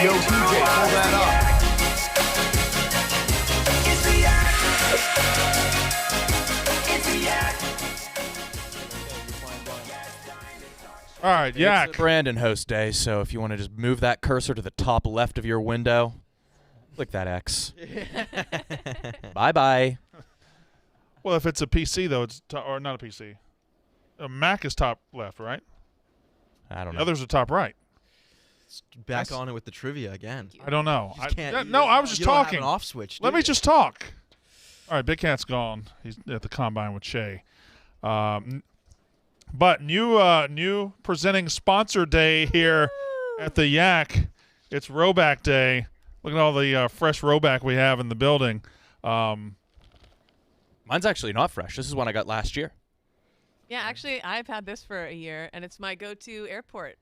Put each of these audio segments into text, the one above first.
Yo, DJ, pull that up. All right, Yak. It's Brandon host day, so if you want to just move that cursor to the top left of your window, click that X. Bye-bye. Well, if it's a PC, though, it's or not a PC. A Mac is top left, right? I don't The know. others are top right. Back on it with the trivia again. I don't know. You just can't. No, I was just you don't have talking. an off switch. Let do me you? just talk. All right, Big Cat's gone. He's at the combine with Shay. But new presenting sponsor day here at the Yak. It's Roback Day. Look at all the fresh Roback we have in the building. Mine's actually not fresh. This is one I got last year. Yeah, actually, I've had this for a year, and it's my go-to airport.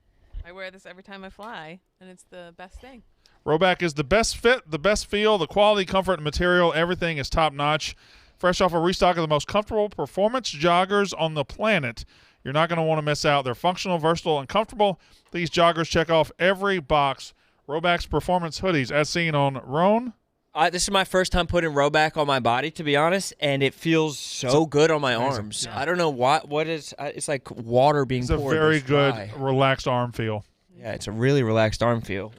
I wear this every time I fly, and it's the best thing. Roback is the best fit, the best feel, the quality, comfort, and material. Everything is top-notch. Fresh off a restock of the most comfortable performance joggers on the planet. You're not going to want to miss out. They're functional, versatile, and comfortable. These joggers check off every box. Roback's performance hoodies, as seen on Roan. This is my first time putting Roback on my body, to be honest, and it feels so good on my arms. Yeah. I don't know what is. It's like water being It's a poured. very It's good, dry. relaxed arm feel. Yeah, it's a really relaxed arm feel.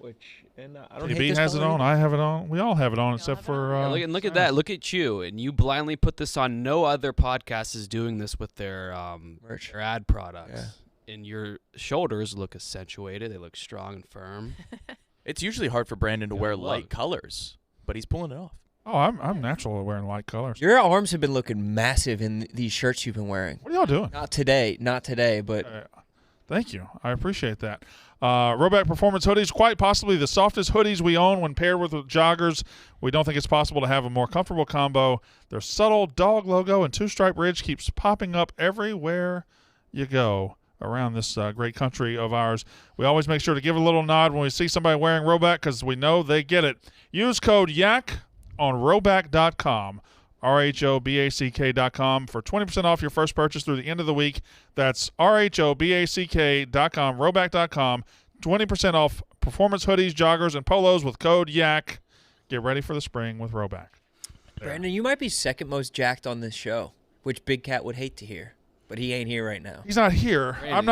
I don't hate JB this has it color on. either. I have it on. We all have it on, except have it for. on. Look at that. Look at you. And you blindly put this on. No other podcast is doing this with their Merch. their ad products. And your shoulders look accentuated. They look strong and firm. It's usually hard for Brandon to wear love light it. colors, but he's pulling it off. Oh, I'm natural at wearing light colors. Your arms have been looking massive in these shirts you've been wearing. What are y'all doing? Not today, but Thank you. I appreciate that. Roback Performance hoodies, quite possibly the softest hoodies we own when paired with joggers. We don't think it's possible to have a more comfortable combo. Their subtle dog logo and two-stripe ridge keeps popping up everywhere you go around this great country of ours. We always make sure to give a little nod when we see somebody wearing Roback because we know they get it. Use code YAK on roback.com. RHOBACK.com for 20% off your first purchase through the end of the week. That's RHOBACK.com, Roback.com. 20% off performance hoodies, joggers, and polos with code YAK. Get ready for the spring with Roback. There. Brandon, you might be second most jacked on this show, which Big Cat would hate to hear, but he ain't here right now. He's not here. I'm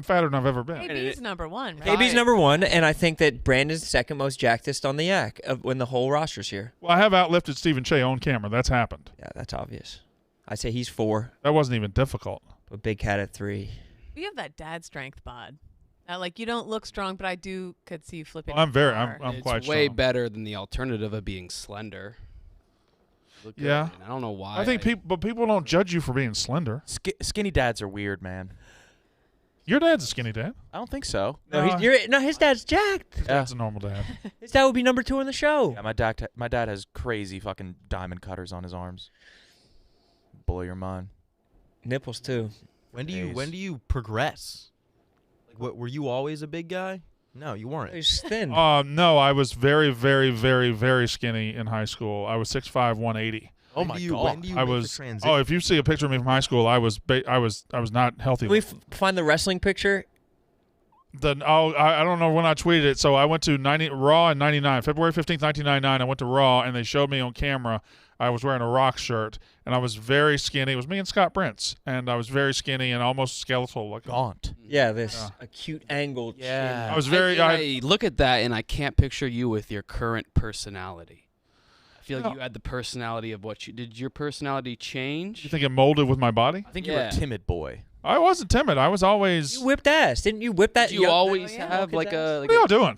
fatter than I've ever been. KB's number one, right? KB's number one, and I think that Brandon's second most jackedest on the Yak when the whole roster's here. Well, I have outlifted Stephen Shea on camera. That's happened. Yeah, that's obvious. I say he's 4, That wasn't even difficult. but Big Cat at 3. You have that dad strength bod. Like, you don't look strong, but I could see you flipping. Well, I'm very, far. I'm It's quite way strong. better than the alternative of being slender. Look good, Yeah. and I don't know why. I think people don't judge you for being slender. Skinny dads are weird, man. Your dad's a skinny dad. I don't think so. No, his dad's jacked. His dad's a normal dad. His dad would be number 2 on the show. Yeah, my dad has crazy fucking diamond cutters on his arms. Blow your mind. Nipples too. When do you progress? Like, what were you always a big guy? No, you weren't. He's thin. No, I was very, very, very, very skinny in high school. I was 6'5", 180. Oh When my do you- god. when do you I make the was. transition? Oh, if you see a picture of me from high school, I was not healthy. Can we find the wrestling picture? I don't know when I tweeted it. So I went to Raw in '99, February 15th, 1999. I went to Raw and they showed me on camera. I was wearing a Rock shirt and I was very skinny. It was me and Scott Prince, and I was very skinny and almost skeletal looking. Gaunt. Yeah, this acute angle. Yeah. I was very. I look at that and I can't picture you with your current personality. I feel like No. you had the personality of what you did. Your personality change? You think it molded with my body? I think you were Yeah. a timid boy. I wasn't timid. I was always. You whipped ass, didn't you? Whip that. Did you always have like a? What are y'all doing?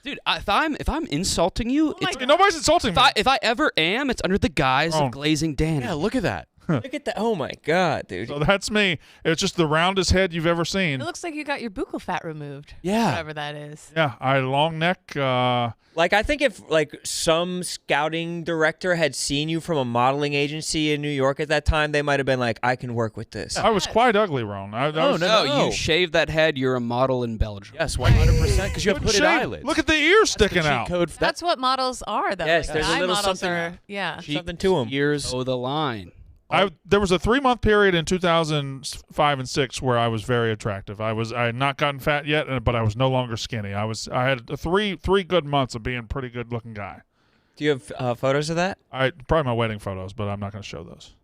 Dude, if I'm insulting you, my it's God. Nobody's insulting me. if I ever am, it's under the guise Oh. of glazing Danny. Yeah, look at that. Look at that. Oh my God, dude. So that's me. It's just the roundest head you've ever It seen. looks like you got your buccal fat removed. Yeah. Whatever that is. Yeah, I had a long neck. Like, I think if like some scouting director had seen you from a modeling agency in New York at that time, they might have been like, I can work with this. I was quite ugly, Ron. I was, no. No, you shave that head, you're a model in Belgium. Yes, 100%. Because you have couldn't hooded shave. eyelids. Look at the ears That's the sticking cheat out. code. That's what models are, though. Yes, like, there's a eye little models something- are, yeah. Something to 'em. Ears. Oh, the line. There was a 3-month period in 2005 and 6 where I was very attractive. I had not gotten fat yet, but I was no longer skinny. I had three good months of being a pretty good looking guy. Do you have photos of that? Probably my wedding photos, but I'm not going to show those.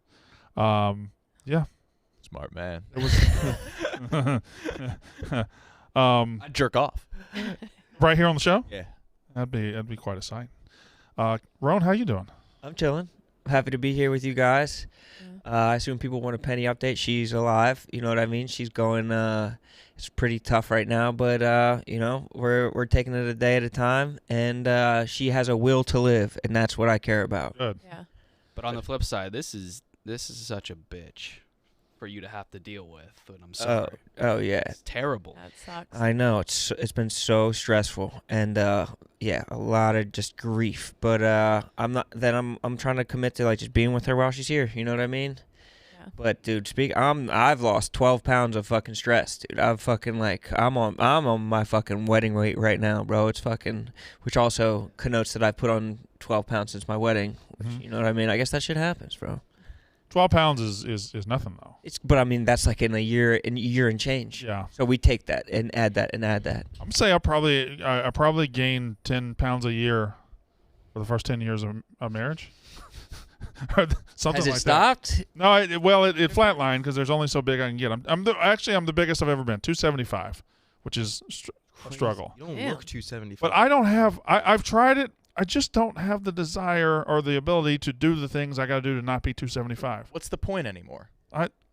Yeah. Smart man. It was I'd jerk off. right here on the show. Yeah. That'd be quite a sight. Roan, how you doing? I'm chilling. Happy to be here with you guys. I assume people want a Penny update. She's alive. You know what I mean? She's going. It's pretty tough right now, but you know, we're taking it a day at a time, and she has a will to live, and that's what I care about. Good. Yeah. But on the flip side, this is such a bitch for you to have to deal with. And I'm sorry. Oh yeah. It's terrible. That sucks. I know it's been so stressful, and yeah, a lot of just grief. But I'm trying to commit to like just being with her while she's here. You know what I mean? Yeah. But dude, I've lost 12 pounds of fucking stress, dude. I'm on my fucking wedding weight right now, bro. It's fucking, which also connotes that I've put on 12 pounds since my wedding. Which, you know what I mean? I guess that shit happens, bro. 12 pounds is nothing though. But I mean, that's like in a year and change. Yeah. So we take that and add that and add that. I'm saying I probably gained 10 pounds a year for the first 10 years of marriage. Something Has it like stopped? that. No, it flatlined because there's only so big I can get. I'm the biggest I've ever been, 275, which is a struggle. You don't Damn. look 275. But I don't have. I've tried it. I just don't have the desire or the ability to do the things I got to do to not be 275. What's the point anymore?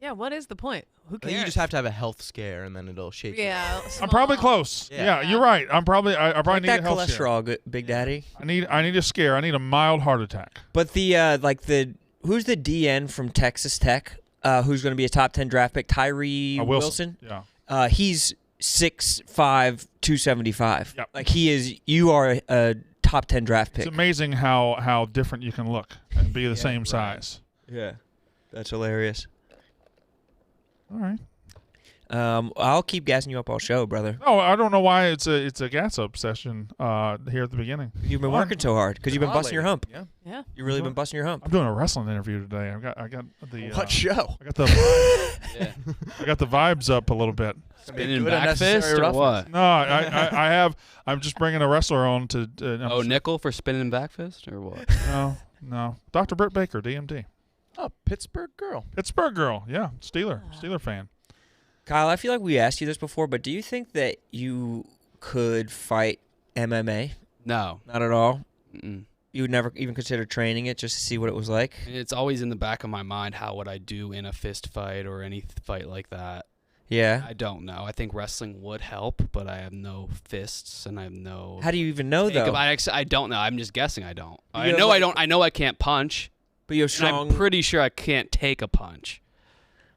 Yeah, what is the point? Who I cares? think you just have to have a health scare, and then it'll shake you. Yeah. I'm probably small. close. Yeah. Yeah, you're right. I probably Like need that a health scare. cholesterol, Big Daddy. I need a scare. I need a mild heart attack. But who's the DN from Texas Tech? Who's going to be a top 10 draft pick? Tyree Wilson. Yeah. He's 6'5", 275. Yep. Like you are a top 10 draft pick. It's amazing how different you can look and be the same right. size. Yeah, that's hilarious. All right. I'll keep gassing you up all show, brother. No, I don't know why it's a gas up session here at the beginning. You've been working so hard because you've been busting your hump. Yeah. Yeah. You've really been busting your hump. I'm doing a wrestling interview today. I got the What show? I got the Yeah. I got the vibes up a little bit. Spinning Good back unnecessary fist or roughness. what? No, I have. I'm just bringing a wrestler on to. Oh, nickel for spinning back fist or what? No. Dr. Britt Baker, DMD, Oh, Pittsburgh girl. Pittsburgh girl. Yeah, Steeler fan. Kyle, I feel like we asked you this before, but do you think that you could fight MMA? No. Not at all. Mm-mm. You would never even consider training it just to see what it was like? And it's always in the back of my mind, how would I do in a fist fight or any fight like that? Yeah. I don't know. I think wrestling would help, but I have no fists and I have no. How do you even know, though? I don't know. I'm just guessing. I don't. You I have, know like- I don't. I know I can't punch. But you're And strong. I'm pretty sure I can't take a punch.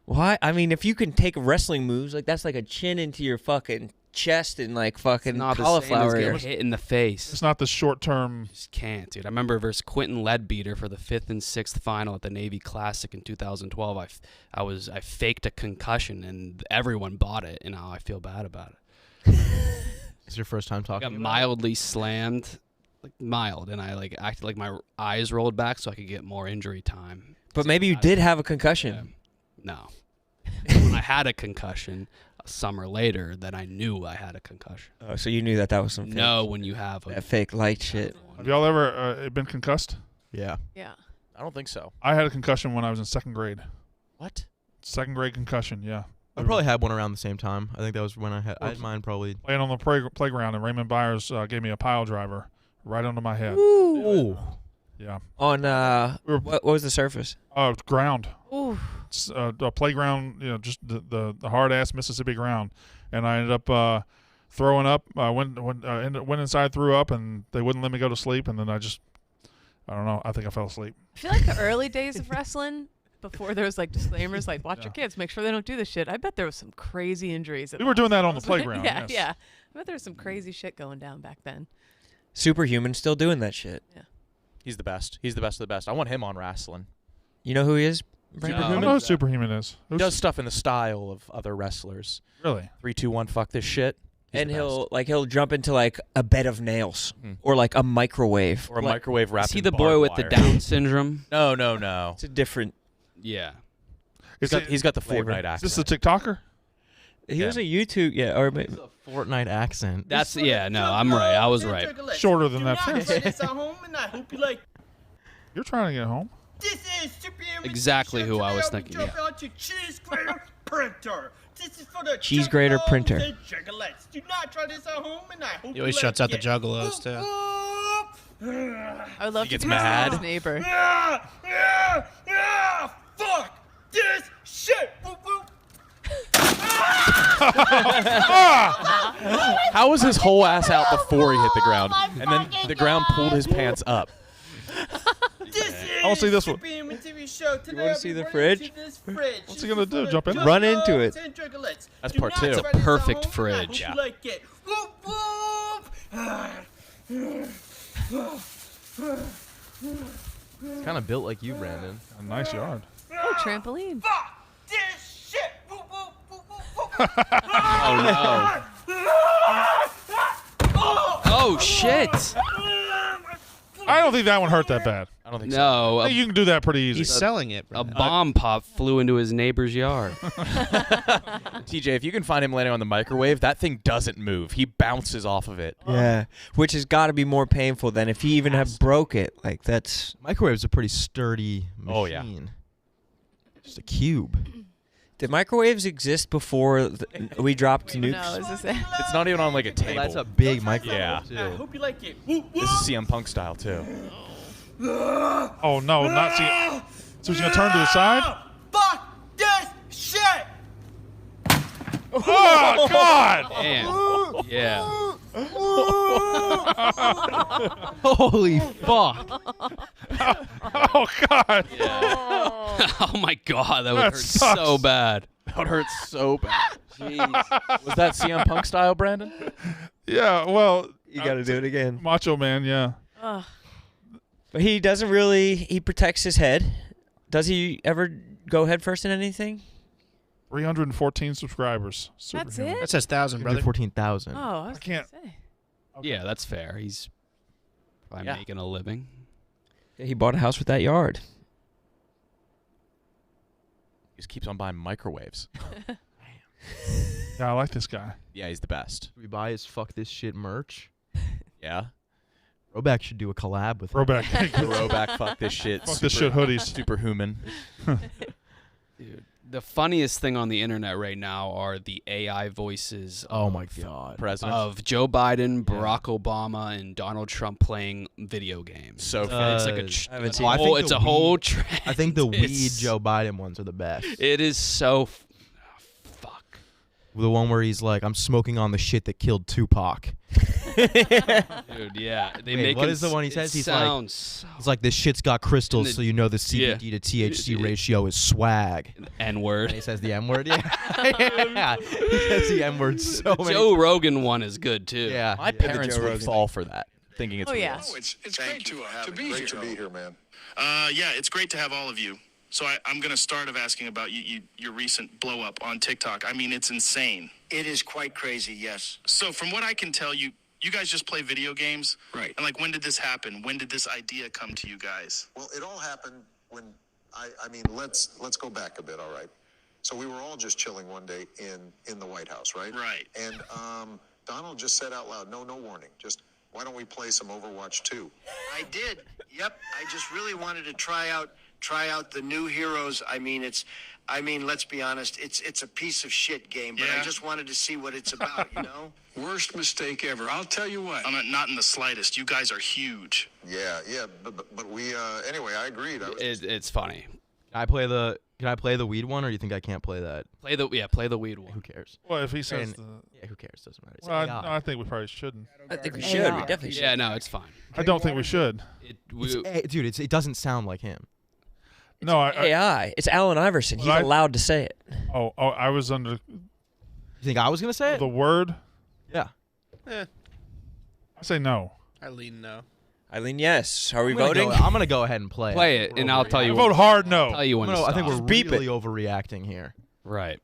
Why? I mean, if you can take wrestling moves, like that's like a chin into your fucking chest and like fucking Not the same as cauliflower. getting ear. hit in the face. It's not the short term. Just can't, dude. I remember versus Quentin Leadbeater for the 5th and 6th final at the Navy Classic in 2012. I faked a concussion and everyone bought it, and now I feel bad about it. It's your first time I talking got about mildly slammed, like mild, and I like acted like my eyes rolled back so I could get more injury time. But maybe you did have a concussion. Yeah. No. When I had a concussion a summer later, then I knew I had a concussion. Oh, so you knew that was some fake, No, when you have a that fake light shit. Have y'all ever been concussed? Yeah. Yeah. I don't think so. I had a concussion when I was in second grade. What? Second grade concussion. Yeah. I probably had one around the same time. I think that was when I had mine probably. Playing on the playground, and Raymond Byers gave me a pile driver right onto my head. Ooh. Yeah. On We were- what was the surface? Ground. Ooh. It's a playground, just the hard ass Mississippi ground, and I ended up throwing up. I went inside, threw up, and they wouldn't let me go to sleep, and then I don't know. I think I fell asleep. I feel like the early days of wrestling, before there was like disclaimers like watch your kids, make sure they don't do this shit. I bet there was some crazy injuries. We were doing that on the playground. Yeah, yes. yeah. I bet there was some crazy shit going down back then. Superhuman still doing that shit. Yeah. He's the best. He's the best of the best. I want him on wrestling. You know who he is? I don't know who Superhuman is. He does stuff in the style of other wrestlers. Really? 3, 2, 1, fuck this shit. He's And the he'll jump into like a bed of nails or like a microwave best. Or a Like, microwave wrapped Is he in the boy barbed with the wire. Down syndrome? No, no, no. It's a different. Yeah. He's got the flavor. Fortnite Is this accent. a TikToker? He was a YouTube, or maybe. Fortnite accent. That's yeah. No, I'm right. I was right. Shorter than that fence. This at home, and I hope you like. You're trying to get home. This is Superhuman Exactly TV who Show. I was Today thinking, I'll be jumping onto cheese grater printer. This is for the Cheese grater juggalos printer. and juggalettes. Do not try this at home, and I hope He always you shuts like out the it. juggalos, too. I would love He to gets be mad. his neighbor. Fuck this shit. Whoop, whoop. How was his whole ass out before he hit the ground? And then the ground pulled his pants up. I want to see this one. Superhuman TV show. Today You wanna I'll see be the running fridge? into this fridge. What's he gonna do? Jump in it? Run into it. And juggalettes. That's Do part not 2. try this at Perfect home, and I fridge. hope Yeah. you like it. Whoop, whoop. It's kind of built like you, Brandon. A nice yard. Oh, trampoline. Fuck this shit. Whoop, whoop, whoop, whoop, whoop. Oh no. Oh shit. I don't think that one hurt that bad. I don't think so. No. I think you can do that pretty easy. He's selling it, bro. A bomb pop flew into his neighbor's yard. TJ, if you can find him landing on the microwave, that thing doesn't move. He bounces off of it. Yeah, which has got to be more painful than if he even had broke it. Like that's. Microwave's a pretty sturdy machine. Oh, yeah. Just a cube. Did microwaves exist before we dropped No, nukes? is this it? It's not even on like a Well, table. that's a big microwave, Yeah. I too. hope you like it. Whoop, This is CM Punk style too. Oh no, not see. So he's gonna turn to the side. Fuck this shit. Oh God! Damn. Yeah. Holy fuck. Oh God! Oh my god, that would That hurt sucks. so bad. That hurts so bad. Jeez. Was that CM Punk style, Brandon? Yeah. Well, You got to do it again. Macho Man. Yeah. Ugh. But he doesn't really. He protects his head. Does he ever go head first in anything? 314 subscribers. That's Superhuman. it? That says 1,000, brother. 14,000. Oh, I was I can't- gonna say. Yeah, that's fair. He's probably Yeah. making a living. Yeah, he bought a house with that yard. He just keeps on buying microwaves. Yeah, I like this guy. Yeah, he's the best. We buy his fuck this shit merch. Yeah. Roback should do a collab with him. Roback. The Roback, fuck this shit. Fuck this shit hoodies. Superhuman. Dude, the funniest thing on the internet right now are the AI voices Oh my god. President. of Joe Biden, Barack Obama, and Donald Trump playing video games. So it's like a, I haven't it's seen a it. whole, I think it's the a whole weed- trend. I think the weed It's- Joe Biden ones are the best. It is so. Fuck. The one where he's like, I'm smoking on the shit that killed Tupac. Dude, yeah. They Wait, make what it is the one he it says? He's like- sounds It's like, this shit's got crystals, And the- so you know the CBD to THC ratio is swag. N-word. And he says the M word, yeah. Yeah. He says the M word so many Joe Rogan one is good too. Yeah. my parents would fall for that, thinking it's Oh, yeah. real. It's great to be here. Great to be here, man. Yeah, it's great to have all of you. So I'm going to start of asking about your recent blow up on TikTok. I mean, it's insane. It is quite crazy, yes. So from what I can tell, you guys just play video games, Right. And like, when did this happen? When did this idea come to you guys? Well, it all happened when I mean, let's go back a bit, all right? So we were all just chilling one day in the White House, right? Right. And Donald just said out loud, no warning, just why don't we play some Overwatch 2? I did. Yep. I just really wanted to try out the new heroes. I mean, let's be honest, it's a piece of shit game, but Yeah. I just wanted to see what it's about, you know? Worst mistake ever. I'll tell you what. I'm not in the slightest. You guys are huge. Yeah, but we anyway, I agreed. I was It's funny. Can I play the weed one, or you think I can't play that? Play the weed one. Who cares? Well, if he says And- Yeah, who cares? Doesn't matter. It's well, AI. no, I think we probably shouldn't. I think we should. We definitely should. Yeah, no, it's fine. I don't think we should. It, Dude, it doesn't sound like him. No, AI. It's Allen Iverson. He's I- allowed to say it. Oh, I was under You think I was gonna say it? the word. Yeah. I say no. Eileen, no. Eileen, yes. Are we I'm gonna voting? I'm gonna go ahead and play. Play it, and I'll tell I you. vote hard no. Tell you when to I think stop. we're Just beep really overreacting here. Right.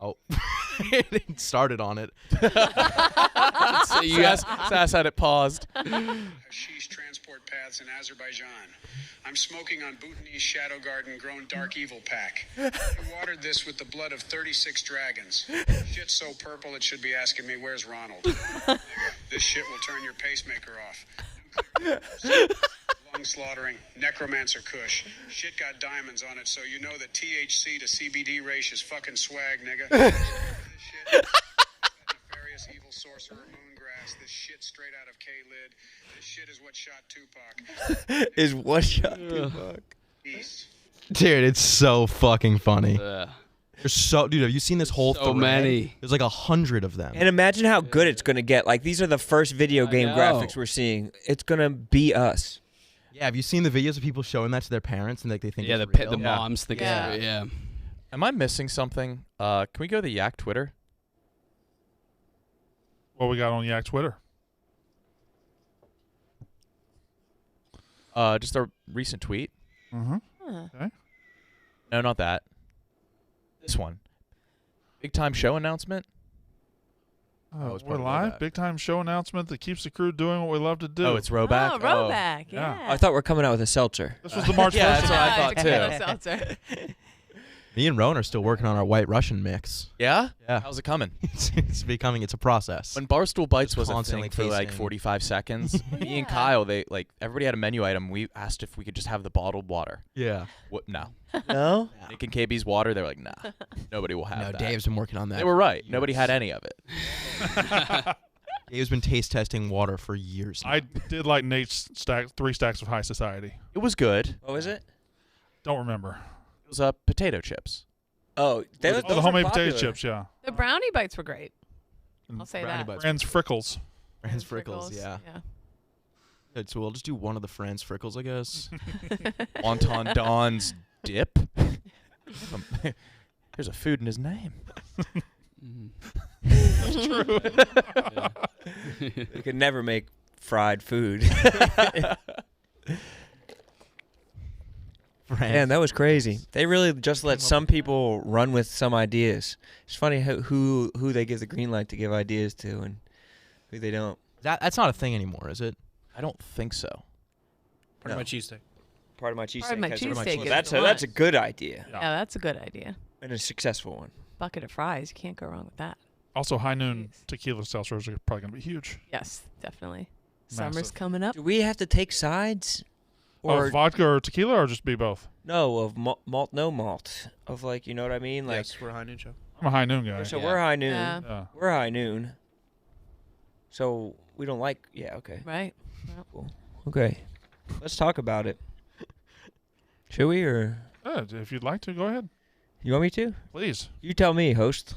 Oh, it started on it. So you guys, Sass had it paused. Hashish transport paths in Azerbaijan. I'm smoking on Bhutanese Shadow Garden grown dark evil pack. You watered this with the blood of 36 dragons. Shit's so purple it should be asking me, where's Ronald? This shit will turn your pacemaker off. Lung slaughtering, necromancer kush. Shit got diamonds on it, so you know that THC to CBD ratio is fucking swag, nigga. This shit. Nefarious evil sorcerer moongrass. This shit straight out of K-Lid. This shit is what shot Tupac. Is what shot Tupac? East. Dude, it's so fucking funny. Ugh. There's dude, have you seen this whole So thread? many. There's like 100 of them. And imagine how good it's going to get. Like, these are the first video game know. graphics we're seeing. It's going to be us. Yeah, have you seen the videos of people showing that to their parents and like they think Yeah, it's the real? moms think Yeah. it's yeah. Am I missing something? Can we go to the Yak Twitter? What we got on Yak Twitter? Just a recent tweet. Mm-hmm. Huh. Okay. No, not that. This one. Big time show announcement. Oh, it's We're probably live. Roback. Big time show announcement that keeps the crew doing what we love to do. Oh, it's Roback. Oh, Roback. yeah. Yeah. I thought we're coming out with a seltzer. This was the March 1st. Yeah, that's what I Yeah, thought tequila too. seltzer. Me and Roan are still working on our White Russian mix. Yeah? Yeah. How's it coming? It's becoming. It's a process. When Barstool Bites Just was a constantly thing for like tasting. 45 seconds, me and Yeah. Kyle, everybody had a menu item. We asked if we could just have the bottled water. Yeah. What? No. No? Nick and KB's water, they're like, nah, nobody will have No, that. Dave's been working on that. They were for right. years. Nobody had any of it. Dave's been taste testing water for years. Now. I did like Nate's 3 stacks of High Society. It was good. What was it? Don't remember. It was potato chips. Oh, those the are homemade popular. potato chips, yeah. The brownie bites were great. And I'll say Brownie that. bites. Franz Frickles. Franz Frickles, yeah. Good, so we'll just do one of the Franz Frickles, I guess. Wonton Don's dip. There's a food in his name. That's true. We could never make fried food. Man, that was crazy. They really just let some people run with some ideas. It's funny who they give the green light to give ideas to and who they don't. That's not a thing anymore, is it? I don't think so. Part of my cheesesteak. Part of my cheesesteak. Part of my has a- cheesesteak is That's the that's a one. good idea Yeah, that's a good idea. and a successful one. Bucket of fries. You can't go wrong with that. Also, High Noon Jeez. tequila seltzers are probably going to be huge. Yes, definitely. Summer's Massive. coming up. Do we have to take sides? Or vodka or tequila, or just be both? No, of malt, no malt. Of like, you know what I mean? Like, Yes, we're a high noon show. I'm a High Noon guy. so Yeah. we're high noon. Yeah. Yeah. We're high noon. So we don't like. Yeah. Okay. Right. Cool. Okay. Let's talk about it. Should we or Yeah, if you'd like to, go ahead. you want me to? Please. You tell me, host.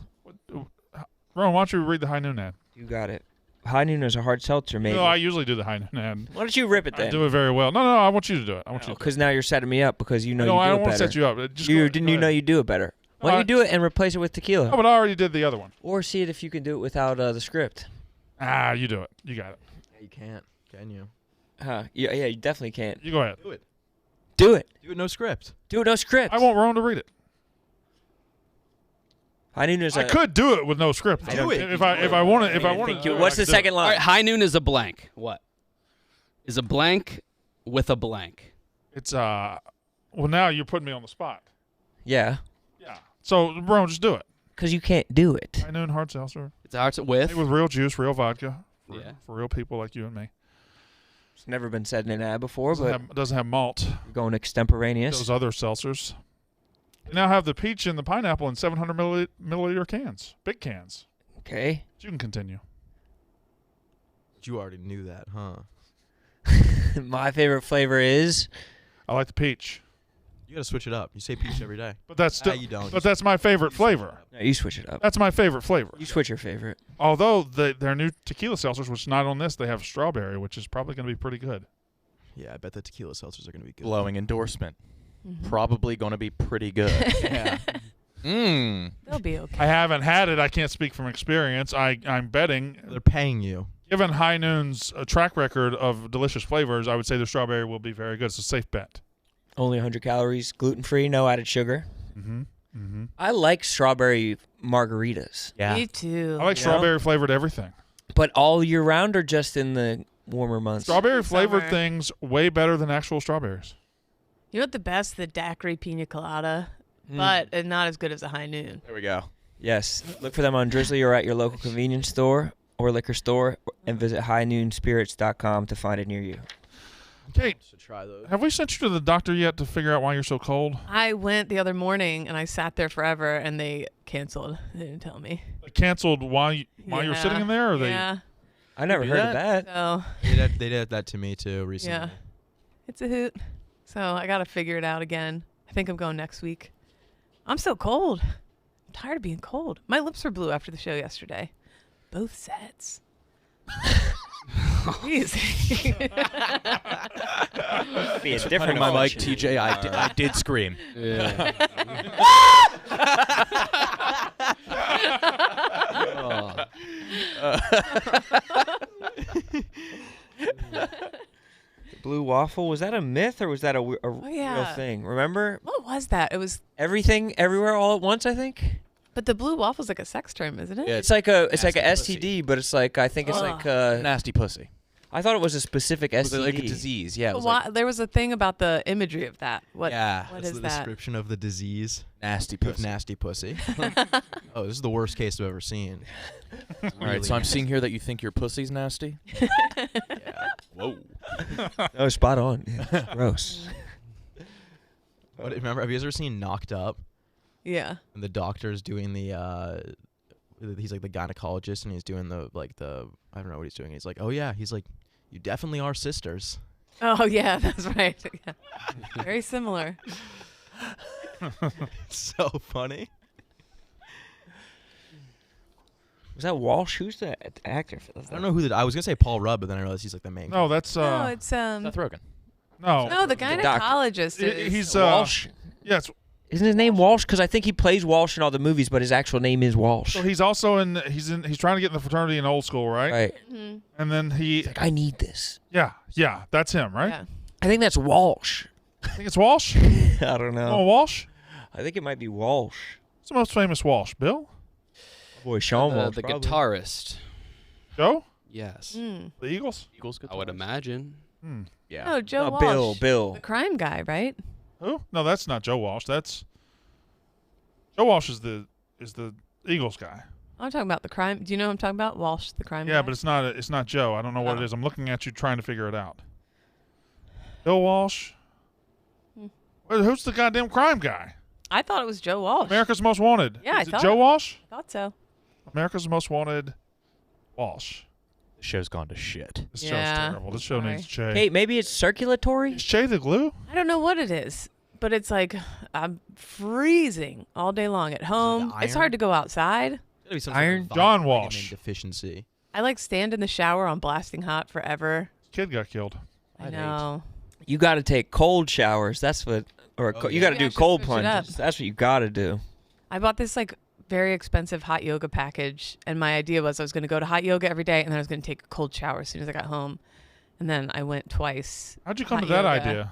Ron, why don't you read the High Noon ad? You got it. High noon is a hard seltzer, maybe. No, I usually do the High Noon ad. Why don't you rip it I then? do it very well. No, I want you to do it. I want you to do it. Because now you're setting me up because you know No, you I do don't it want better. to set you up. Just You go- didn't go you know ahead. you do it better? Why don't you do it and replace it with tequila? No, but I already did the other one. Or see it if you can do it without the script. You do it. You got it. Yeah, you can't, can you? Huh? Yeah, you definitely can't. You go ahead. Do it. Do it. Do it no script. Do it no script. I want Ron to read it. High noon is I could do it with no script. Do it. If I wanted. If I wanted. to do it, What's I the could do second it. All line? right, high noon is a blank. What? Is a blank with a blank. It's well, now you're putting me on the spot. Yeah. Yeah. So, Ron, just do it. Because you can't do it. High Noon hard seltzer. It's ours with. Made with real juice, real vodka. Yeah. For real people like you and me. It's never been said in an ad before, but Doesn't have malt. we're going extemporaneous. Those other seltzers. They now have the peach and the pineapple in 700 milliliter cans. Big cans. Okay. You can continue. You already knew that, huh? My favorite flavor is. I like the peach. You gotta switch it up. You say peach every day. But that's still. you don't. But that's my favorite flavor. No, you switch it up. That's my favorite flavor. You switch your favorite. Although their new tequila seltzers, which is not on this, they have strawberry, which is probably going to be pretty good. Yeah, I bet the tequila seltzers are gonna be good. Glowing endorsement. Probably going to be pretty good. Yeah. They'll be okay. I haven't had it. I can't speak from experience. I'm betting. They're paying you. Given High Noon's track record of delicious flavors, I would say the strawberry will be very good. It's a safe bet. Only 100 calories, gluten-free, no added sugar. I like strawberry margaritas. Yeah. Me too. I like strawberry flavored everything. But all year round or just in the warmer months? Strawberry flavored Summer. things way better than actual strawberries. You know what the best? The daiquiri pina colada, but not as good as a High Noon. There we go. Yes. Look for them on Drizzly or at your local convenience store or liquor store, and visit highnoonspirits.com to find it near you. Kate, Should try those. have we sent you to the doctor yet to figure out why you're so cold? I went the other morning and I sat there forever, and they canceled. They didn't tell me. They canceled while you were sitting in there, or Yeah. I never do heard of that. So They did that to me too recently. yeah, it's a hoot. So I got to figure it out again. I think I'm going next week. I'm so cold. I'm tired of being cold. My lips were blue after the show yesterday. Both sets. Easy. Be a different My mic, emotion. TJ, I did scream. Yeah. Blue waffle, was that a myth or was that a real yeah. thing? Remember? What was that? It was, Everything, everywhere, all at once, I think? but the blue waffle's like a sex term, isn't it? Yeah, It's like a Nasty STD, but it's like, I think it's Ugh. like, Nasty pussy. I thought it was a specific It was STD. like a disease. Yeah. It But was why, like there was a thing about the imagery of that. What? Yeah. What That's is the that? description of the disease. nasty Of pussy. nasty pussy. Oh, this is the worst case I've ever seen. All right, so I'm seeing here that you think your pussy's nasty. Yeah. Whoa. Oh, spot on. Yeah, it's gross. What, remember? Have you ever seen Knocked Up? Yeah. And the doctor's doing the. He's like the gynecologist, and he's doing the I don't know what he's doing. He's like, oh yeah. He's like, you definitely are sisters. Oh yeah, that's right. Yeah. Very similar. It's so funny. Was that Walsh? Who's the actor for that? I don't know who I was gonna say Paul Rudd, but then I realized he's like the main. No, that's No, it's Seth Rogen. no, the doctor. gynecologist is he's Walsh. yeah, it's, Isn't his name Walsh? Because I think he plays Walsh in all the movies, but his actual name is Walsh. so he's also he's trying to get in the fraternity in Old School, right? Right. Mhm. And then He's like, I need this. yeah, that's him, right? Yeah. I think that's Walsh. I think it's Walsh. I don't know. Oh, Walsh. I think it might be Walsh. What's the most famous Walsh? Bill? Boy, Sean Walsh. the probably. guitarist. Joe? Yes. Mm. The Eagles? Eagles I would imagine. Yeah. No, Joe No, Walsh. Bill. The crime guy, right? Who? No, that's not Joe Walsh. That's Joe Walsh is the Eagles guy. I'm talking about the crime. Do you know what I'm talking about? Walsh, the crime guy. Yeah, but it's not Joe. I don't know what Oh. it is. I'm looking at you trying to figure it out. Bill Walsh. Well, who's the goddamn crime guy? I thought it was Joe Walsh. America's Most Wanted. Yeah, I is it thought Joe it- Walsh? I thought so. America's Most Wanted. Walsh. The show's gone to shit. This Yeah, show's terrible. This show sorry. needs Che. Hey, maybe it's circulatory? Is Che the glue? I don't know what it is, but it's like I'm freezing all day long at home. It's iron? hard to go outside. Gotta be some Iron? sort of John vitamin Walsh. deficiency. I like stand in the shower on blasting hot forever. Kid got killed. I know. You got to take cold showers. That's what, or you got to Maybe I do should cold switch it up. plunges. That's what you got to do. I bought this like very expensive hot yoga package, and my idea was I was going to go to hot yoga every day, and then I was going to take a cold shower as soon as I got home. And then I went twice. How'd you come hot to that yoga. idea?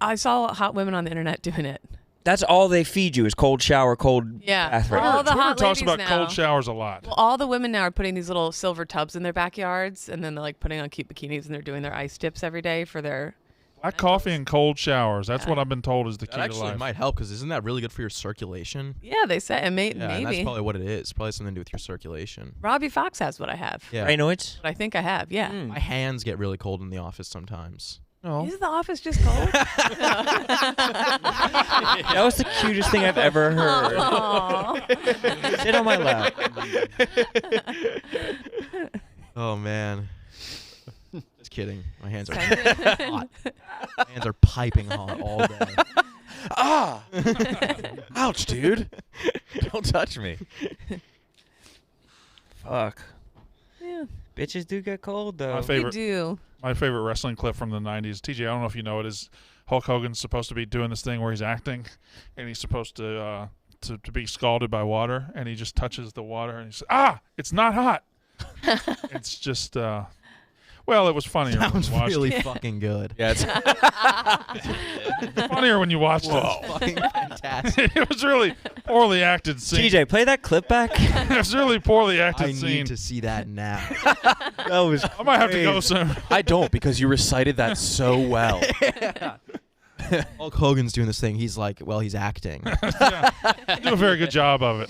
I saw hot women on the internet doing it. That's all they feed you is cold shower, cold Yeah. bath. Right? All the Twitter hot talks ladies about now. cold showers a lot. Well, all the women now are putting these little silver tubs in their backyards, and then they're like putting on cute bikinis, and they're doing their ice dips every day for their. Black coffee and cold showers. That's Yeah. what I've been told is the key That to actually life. might help because isn't that really good for your circulation? Yeah, they said and Yeah, and that's maybe. probably what it is. Probably something to do with your circulation. Robbie Fox has what I have. Yeah. Raynoids? But I think I have. Yeah. Mm. My hands get really cold in the office sometimes. No. Is the office just cold? That was the cutest thing I've ever heard. Aw. Sit on my lap. Oh man. Just kidding. My hands are hot. My hands are piping hot all day. Ah! Ouch, dude. Don't touch me. Fuck. Yeah, Bitches do get cold, though. My we favorite do. my favorite wrestling clip from the 90s. TJ, I don't know if you know it, is Hulk Hogan's supposed to be doing this thing where he's acting, and he's supposed to be scalded by water, and he just touches the water, and he says, it's not hot. It's just, well, it was funnier. Sounds when you watched really it. fucking good. Yeah, it's Funnier when you watched it. Fucking fantastic. It was really poorly acted scene. TJ, play that clip back. It was really poorly acted I scene. need to see that now. That was. I might have to go soon. I don't because you recited that so well. Hulk Hogan's doing this thing. He's like, well, he's acting. Yeah, you do a very good job of it.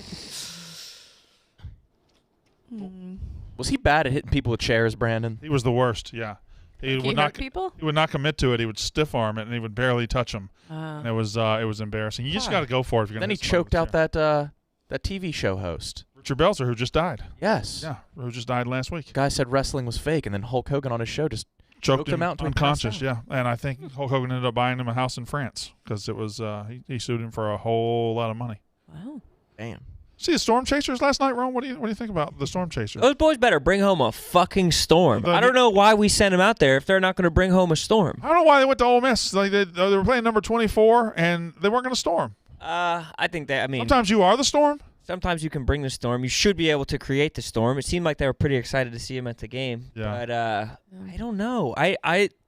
Was he bad at hitting people with chairs, Brandon? He was the worst. Yeah, he He would not. hurt people? He would not commit to it. He would stiff arm it, and he would barely touch him. And it was embarrassing. You just got to go for it. If you're Then gonna he hit somebody choked with a out chair. that TV show host. Richard Belzer, who just died. Yes. Yeah, who just died last week. Guy said wrestling was fake, and then Hulk Hogan on his show just Choked him out until he passed unconscious. out. Yeah, and I think Hulk Hogan ended up buying him a house in France because it was he sued him for a whole lot of money. Wow. Damn. See the Storm Chasers last night, Ron? What do you think about the Storm Chasers? Those boys better bring home a fucking storm. I don't know why we sent them out there if they're not going to bring home a storm. I don't know why they went to Ole Miss. Like they were playing number 24, and they weren't going to storm. I think that. I mean, Sometimes you are the storm. sometimes you can bring the storm. You should be able to create the storm. It seemed like they were pretty excited to see him at the game. Yeah. But I don't know.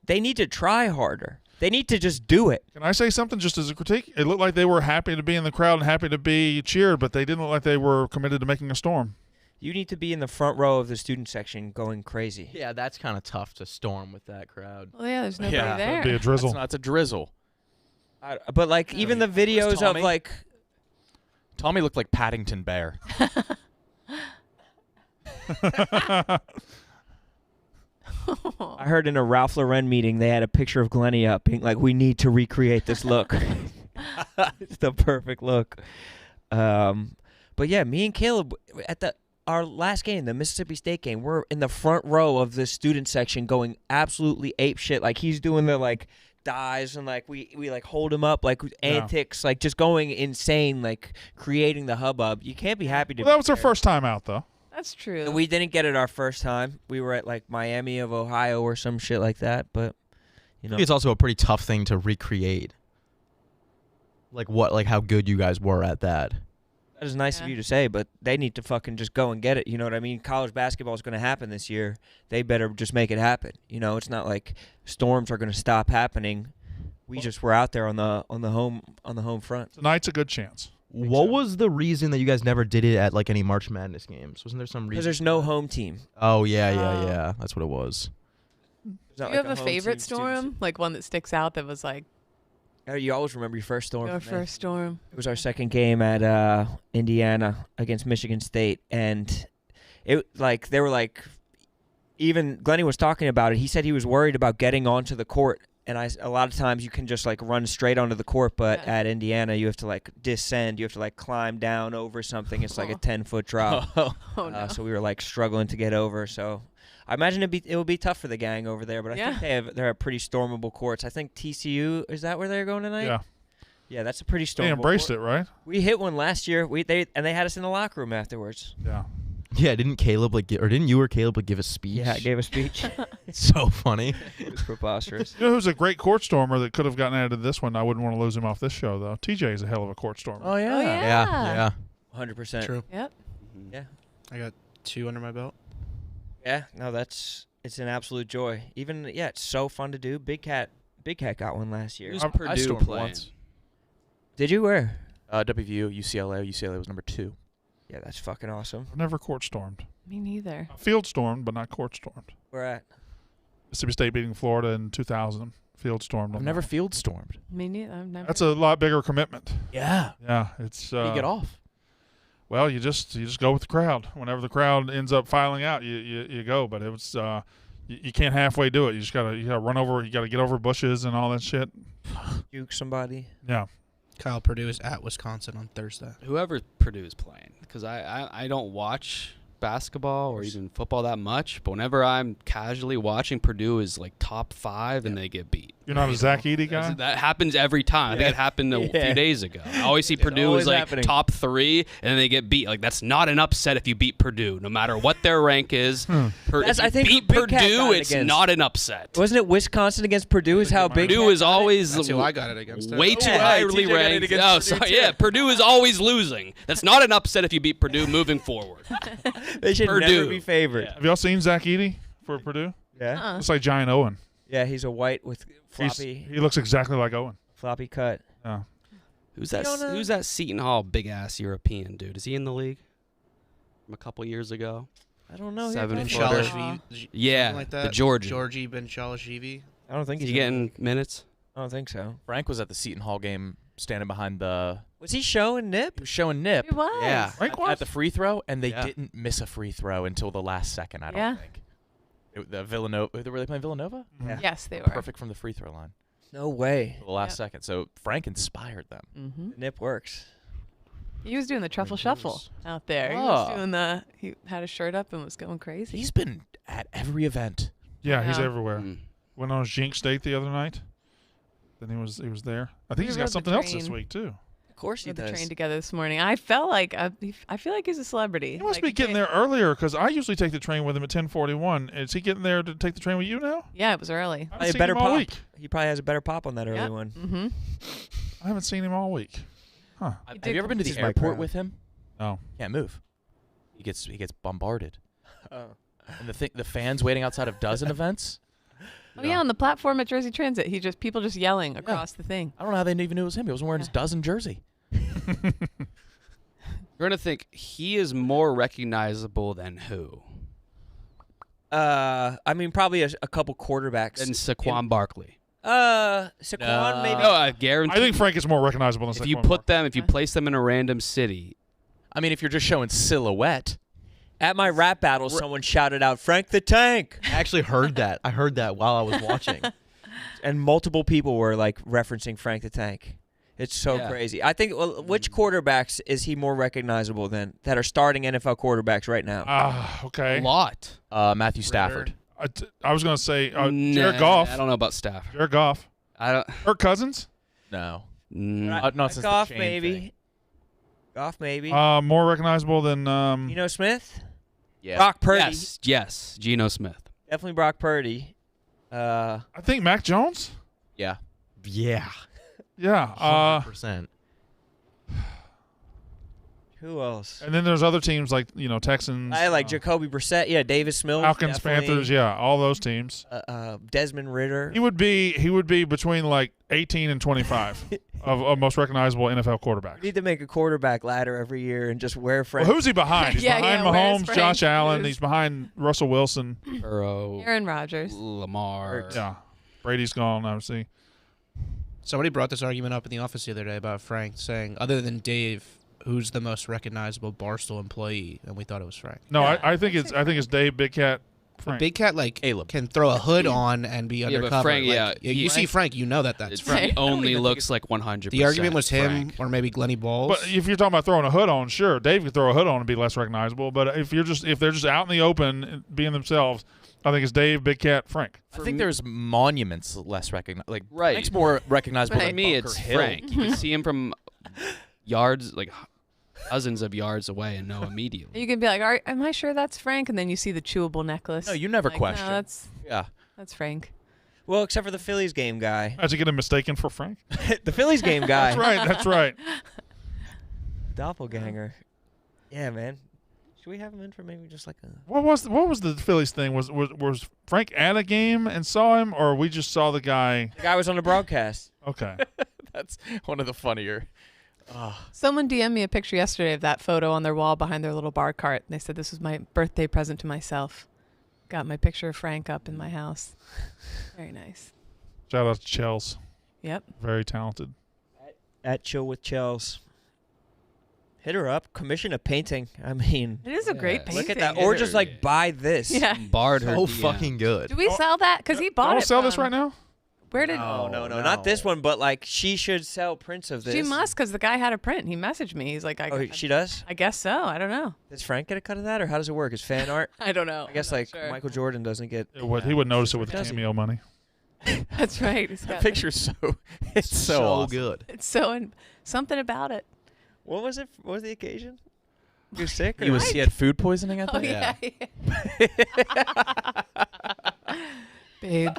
They need to try harder. They need to just do it. Can I say something just as a critique? It looked like they were happy to be in the crowd and happy to be cheered, but they didn't look like they were committed to making a storm. You need to be in the front row of the student section going crazy. Yeah, that's kind of tough to storm with that crowd. Well, yeah, there's nobody Yeah, there. It'd be a drizzle. It's a drizzle. But like even the videos of Tommy? like Tommy looked like Paddington Bear. I heard in a Ralph Lauren meeting they had a picture of Glennie up being like, we need to recreate this look. It's the perfect look. But yeah, me and Caleb at our last game, the Mississippi State game, we're in the front row of the student section going absolutely ape shit. Like he's doing the like dives and like we like hold him up like antics, like just going insane, like creating the hubbub. You can't be happy to. Well, that was their first time out, though. That's true. We didn't get it our first time. We were at like Miami of Ohio or some shit like that. But you know, I think it's also a pretty tough thing to recreate. Like how good you guys were at that. that is nice of you to say, but they need to fucking just go and get it. You know what I mean? College basketball is going to happen this year. They better just make it happen. You know, it's not like storms are going to stop happening. We just were out there on the home front. Tonight's a good chance. What was the reason that you guys never did it at like any March Madness games? Wasn't there some reason? Because there's no home team. Oh yeah. That's what it was. Do you have a favorite storm? Like one that sticks out that was like You always remember your first storm. your from me. first storm? It was our second game at Indiana against Michigan State, and it like they were like, even Glennie was talking about it. He said he was worried about getting onto the court, and a lot of times you can just like run straight onto the court, but at Indiana you have to like descend. You have to like climb down over something. It's like a 10-foot drop. Oh, no. So we were like struggling to get over. So I imagine it would be tough for the gang over there, but I think they have pretty stormable courts. I think TCU, is that where they're going tonight? Yeah. Yeah, that's a pretty stormable. They embraced court. it, right? We hit one last year. They had us in the locker room afterwards. Yeah. Yeah, didn't Caleb didn't you or Caleb give a speech? Yeah, I gave a speech. So funny. It was preposterous. You know who's a great court stormer that could have gotten added to this one? I wouldn't want to lose him off this show, though. TJ is a hell of a court stormer. Oh yeah. Yeah. 100%. True. Yep. Yeah. I got 2 under my belt. Yeah. No, it's an absolute joy. Even it's so fun to do. Big Cat got one last year. Who's I Purdue stormed playing? once. Did you? Where? WVU, UCLA. UCLA was number 2. Yeah, that's fucking awesome. I've never court stormed. Me neither. Field stormed, but not court stormed. Where at? Mississippi State beating Florida in 2000. Field stormed. I've on never that. field stormed. Me neither. I've never. That's a lot bigger commitment. Yeah. Yeah, it's. You get off. Well, you just go with the crowd. Whenever the crowd ends up filing out, you go. But it was you can't halfway do it. You just gotta run over. You gotta get over bushes and all that shit. Juke somebody. Yeah. Kyle Purdue is at Wisconsin on Thursday. Whoever Purdue is playing, because I don't watch basketball or even football that much, but whenever I'm casually watching, Purdue is like top 5 and they get beat. You're not a Zach Edey guy? That happens every time. I think it happened a few days ago. I always see Purdue always is like happening. top 3, and then they get beat. Like, that's not an upset if you beat Purdue, no matter what their rank is. If I you think beat who Big Cat Purdue, got it it's against. not an upset. Wasn't it Wisconsin against Purdue? Is how Big Purdue Cat is got it? always That's who I got it against. way too Yeah, highly TJ got it ranked. against Oh, Purdue, sorry. too. Yeah, Purdue is always losing. That's not an upset if you beat Purdue moving forward. They should Purdue. never be favored. Have y'all seen Zach Edey for Purdue? Yeah. Looks like Giant Owen. Yeah, he's a white with floppy He looks exactly like Owen. floppy cut. Yeah. Who's that Seton Hall big-ass European dude? Is he in the league? From a couple years ago? I don't know. 7 Ben footer. Shalashvili, Yeah, something like that. the Georgian. Georgie Ben Shalashvili. I don't think Is he's he in the getting league. minutes? I don't think so. Frank was at the Seton Hall game, standing behind the. Was he showing nip? He was showing nip. He was. Yeah. Frank At the free throw, and they Yeah. didn't miss a free throw until the last second. I don't Yeah. think. The Villanova. Were they playing Villanova? Yeah. Yes, they were. Perfect from the free throw line. No way. Till the last second. So Frank inspired them. Mm-hmm. Nip works. He was doing the truffle shuffle out there. He Oh. was doing he had his shirt up and was going crazy. He's been at every event. Yeah, he's Yeah. everywhere. Mm. Went on his Jinx date the other night. Then he was there. I think We he's rode got the something else this train. week too. Of course he Rode the does. train together this morning. I felt like I feel like he's a celebrity. He must Like, be getting there earlier because I usually take the train with him at 10:41. Is he getting there to take the train with you now? Yeah, it was early. I Probably haven't a seen better him all pop. week. He probably has a better pop on that early one. Mm-hmm. I haven't seen him all week. Huh. Have you ever been to This the is my airport crowd. with him? No. Can't move. He gets bombarded. Oh. And the fans waiting outside of dozen events. Oh yeah, on the platform at Jersey Transit, people just yelling across the thing. I don't know how they even knew it was him. He wasn't wearing his dozen jersey. You're gonna think he is more recognizable than who? I mean, probably a couple quarterbacks. Than Saquon Barkley. Saquon maybe. No, I guarantee. I think Frank is more recognizable than if you Saquon put Barkley. them, if you place them in a random city, I mean, if you're just showing silhouette. At my rap battle, someone shouted out, "Frank the Tank," I actually heard that. I heard that while I was watching. and multiple people were like referencing Frank the Tank. It's so Yeah. crazy. I think. Well, which quarterbacks is he more recognizable than that are starting NFL quarterbacks right now? Okay. a lot. Matthew Stafford. I was going to say Nah, Jared Goff. I don't know about Stafford. Jared Goff. I don't. Kirk Cousins. No. Mm, Not since Goff the chain maybe. thing. Goff maybe. More recognizable than Geno Smith. Yeah. Brock Purdy. yes, Geno Smith. Definitely Brock Purdy. I think Mac Jones. Yeah. Yeah. Yeah. 100%. Who else? And then there's other teams like Texans. I like Jacoby Brissett. Yeah, Davis Mills. Falcons, definitely. Panthers. Yeah, all those teams. Desmond Ridder. He would be between like 18 and 25 of most recognizable NFL quarterbacks. We need to make a quarterback ladder every year and just wear Well, Frank. who's he behind? He's behind where's Mahomes, Frank? Josh Allen. Who's- He's behind Russell Wilson. Burrow, Aaron Rodgers. Lamar. Yeah, Brady's gone. Obviously. Somebody brought this argument up in the office the other day about Frank saying, other than Dave, who's the most recognizable Barstool employee? And we thought it was Frank. No, I think it's Dave, Big Cat, Frank. Big Cat can throw a hood on and be but undercover. Frank, Like, yeah, you see Frank, you know that's He Frank. only looks like 100%. The argument was him Frank. or maybe Glenny Bowles. But if you're talking about throwing a hood on, sure, Dave could throw a hood on and be less recognizable. But if they're just out in the open being themselves, I think it's Dave, Big Cat, Frank. I think there's monuments less recognized. Like Right. Frank's more recognizable For than me, Bunker it's Hill. Frank. You can see him from yards, like dozens of yards away, and know immediately. You can be like, am I sure that's Frank? And then you see the chewable necklace. No, you never Like, question. No, Yeah. that's Frank. Well, except for the Phillies game guy. How'd you get him mistaken for Frank? The Phillies game guy. That's right. Doppelganger. Yeah, man. Should we have him in for maybe just like a... What was the Phillies thing? Was Frank at a game and saw him, or we just saw the guy? The guy was on the broadcast. Okay. That's one of the funnier. Someone DM'd me a picture yesterday of that photo on their wall behind their little bar cart. And they said, this was my birthday present to myself. Got my picture of Frank up in my house. Very nice. Shout out to Chels. Yep. Very talented. At Chill with Chels. Hit her up. Commission a painting. I mean... It is a great painting. Look at that. Or just like buy this. Yeah. Barred her. So DM. fucking good. Do we sell that? Because he bought Don't it sell this from- right now. Where did... No, not this one, but like she should sell prints of this. She must, because the guy had a print. He messaged me. He's like, She does? I guess so. I don't know. Does Frank get a cut of that, or how does it work? Is fan art? I don't know. I guess I'm not like sure. Michael Jordan doesn't get... He would notice it with the Does he? cameo money. That's right. He's That got picture's it's so awesome. good. It's so something about it. What was it? What was the occasion? You're sick? Or He had food poisoning, I Oh think. yeah. Babe.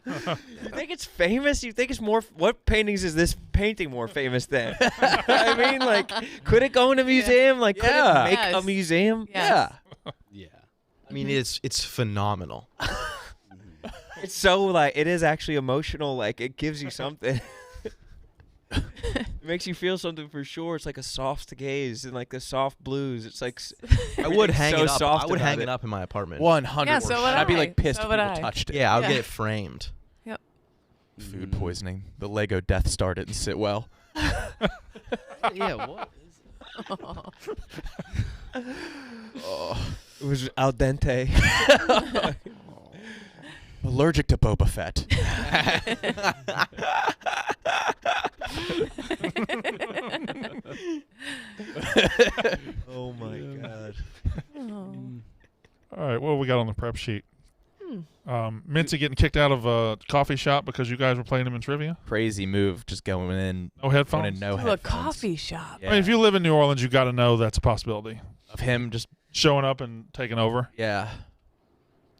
You think it's famous? You think it's more? What paintings is this painting more famous than? I mean, like, could it go in a museum? Like, could it make a Yes. museum? Yes. Yeah. I mean, it's phenomenal. It's so like it is actually emotional. Like it gives you something. It makes you feel something for sure. It's like a soft gaze and like the soft blues. It's like I would hang so it up. soft I would about hang it up in my apartment. 100%. Yeah, so would I'd be I. like pissed So if would people I. touched it. Yeah, I would Yeah. get it framed. Yep. Food poisoning. The Lego Death Star didn't sit well. Yeah, what? it was al dente. Allergic to Boba Fett. Oh my god. All right, what do we got on the prep sheet? Mincy getting kicked out of a coffee shop because you guys were playing him in trivia. Crazy move, just going in. No headphones? No To a headphones. coffee shop. Yeah. I mean, if you live in New Orleans, you got to know that's a possibility. Of him just Showing up and taking over. yeah.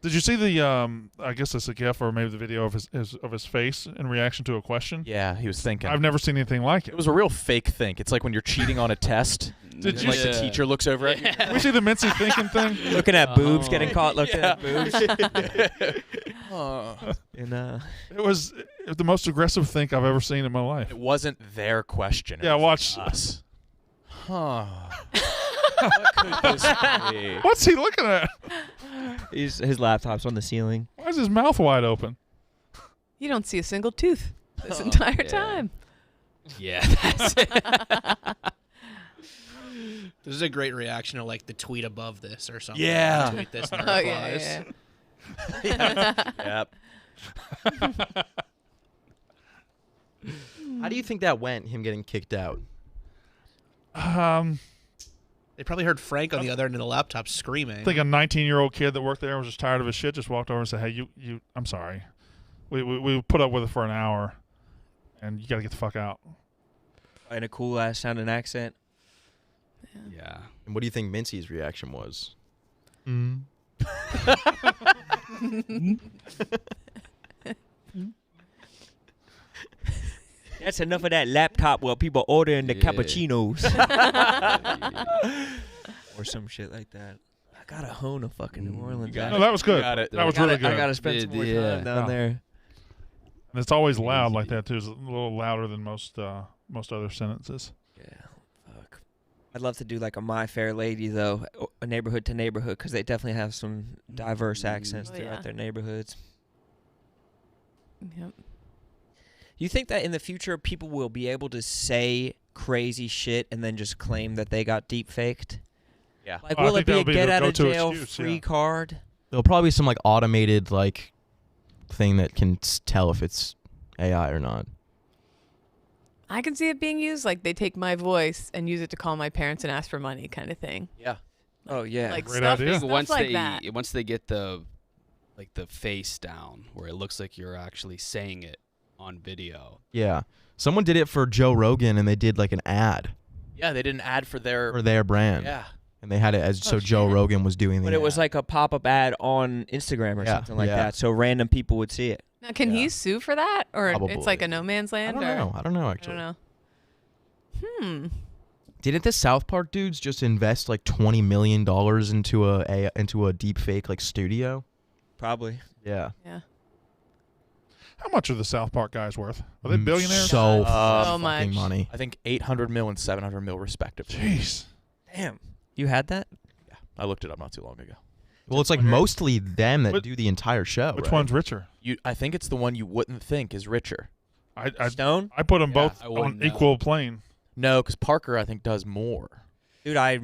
Did you see the? I guess it's a GIF or maybe the video of his face in reaction to a question. Yeah, he was thinking. I've never seen anything like it. It was a real fake think. It's like when you're cheating on a test. Did and, you like the see- teacher looks over at you. Did we see the Mincy thinking thing? Looking at boobs, getting caught looking Yeah. at boobs. And It was the most aggressive think I've ever seen in my life. It wasn't their question. It Yeah, was watch. us. Huh. What could this be? What's he looking at? his laptop's on the ceiling. Why is his mouth wide open? You don't see a single tooth this entire time. Yeah, that's it. This is a great reaction to like the tweet above this or something. Yeah. Tweet this and Oh replies. yeah. Yep. How do you think that went? Him getting kicked out? They probably heard Frank on the other end of the laptop screaming. I think a 19-year-old kid that worked there was just tired of his shit. Just walked over and said, "Hey, you I'm sorry. We put up with it for an hour, and you got to get the fuck out." In a cool ass sounding accent. Yeah. And what do you think Mincy's reaction was? That's enough of that laptop while people ordering the Yeah. cappuccinos. Or some shit like that. I gotta hone a fucking New Orleans. got No, that was good. Got it. That was I gotta, really good. I gotta spend some more Yeah. time down there. And it's always loud like that too. It's a little louder than most other sentences. Yeah, fuck. I'd love to do like a My Fair Lady though, a neighborhood to neighborhood, because they definitely have some diverse accents Oh, throughout yeah. their neighborhoods. Yep. You think that in the future people will be able to say crazy shit and then just claim that they got deep faked? Yeah. Like, I will it think be a that'll be get the out of go-to jail excuse, free yeah. card? There'll probably be some like automated like thing that can tell if it's AI or not. I can see it being used like they take my voice and use it to call my parents and ask for money, kind of thing. Yeah. Oh yeah. Like Great stuff, idea. stuff once like they that. once they get the face down where it looks like you're actually saying it on video. Yeah. Someone did it for Joe Rogan and they did like an ad Yeah, they did an ad for their. for their brand. Yeah. And they had it as so Oh, Joe shit. Rogan was doing the But it was ad. like a pop-up ad on Instagram or Yeah, something like yeah. that, so random people would see it. Now, can Yeah. he sue for that, or it's Probably. like a no man's I land? don't or know. I don't know I actually. don't know. Didn't the South Park dudes just invest like $20 million into a deep fake like studio? Probably. Yeah. Yeah. How much are the South Park guys worth? Are they billionaires? So So fucking much. money. I think 800 mil and 700 mil respectively. Jeez. Damn. You had that? Yeah, I looked it up not too long ago. Well, it's like mostly them that But- do the entire show. Which right? one's richer? I think it's the one you wouldn't think is richer. I Stone? I put them Yeah, both I on wouldn't know. equal plane. No, because Parker I think does more. Dude, I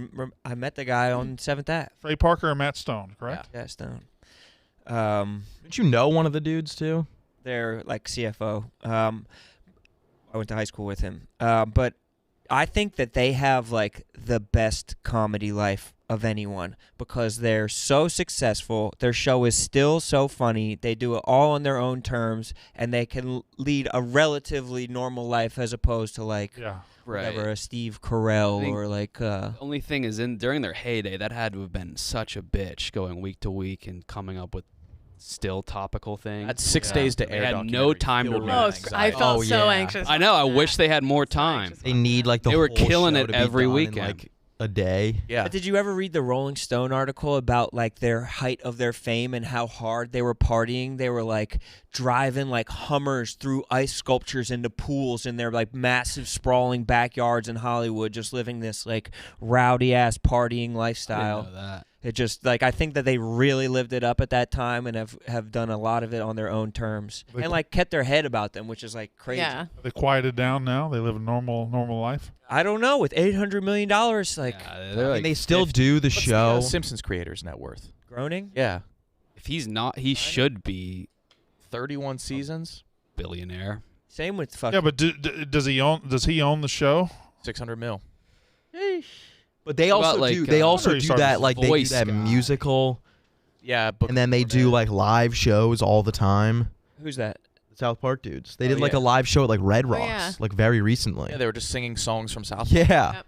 met the guy on 7th Ave. Trey Parker and Matt Stone, correct? Yeah, Stone. Didn't you know one of the dudes too? They're like CFO. I went to high school with him. But I think that they have like the best comedy life of anyone because they're so successful. Their show is still so funny. They do it all on their own terms, and they can lead a relatively normal life as opposed to like whatever a Steve Carell or like. The only thing is, during their heyday, that had to have been such a bitch going week to week and coming up with still topical things. That's 6 days to air. They had no time to relax. I felt so anxious. I know. I wish they had more time. They need like the They were whole killing show it to be every done in, weekend. like a day. Yeah. But did you ever read the Rolling Stone article about like their height of their fame and how hard they were partying? They were like driving like Hummers through ice sculptures into pools in their like massive sprawling backyards in Hollywood, just living this like rowdy ass partying lifestyle. I didn't know that. It just like I think that they really lived it up at that time and have done a lot of it on their own terms and like kept their head about them, which is like crazy. Yeah. They quieted down now. They live a normal life. I don't know, with $800 million, like, they still do the What's show. The Simpsons creator's net worth? Groening? Yeah. If he's not, he should be 31 seasons. Billionaire. Same with fucking. Yeah, but does he own the show? 600 mil. But they What also about, do. like, They uh, also Or he do started that. as a Like they do voice that guy. musical, Yeah, and then they do like live shows all the time. Who's that? The South Park dudes. They Oh, did like yeah. a live show at like Red Rocks, yeah. like very recently. Yeah, they were just singing songs from South Park. Yeah. Yep.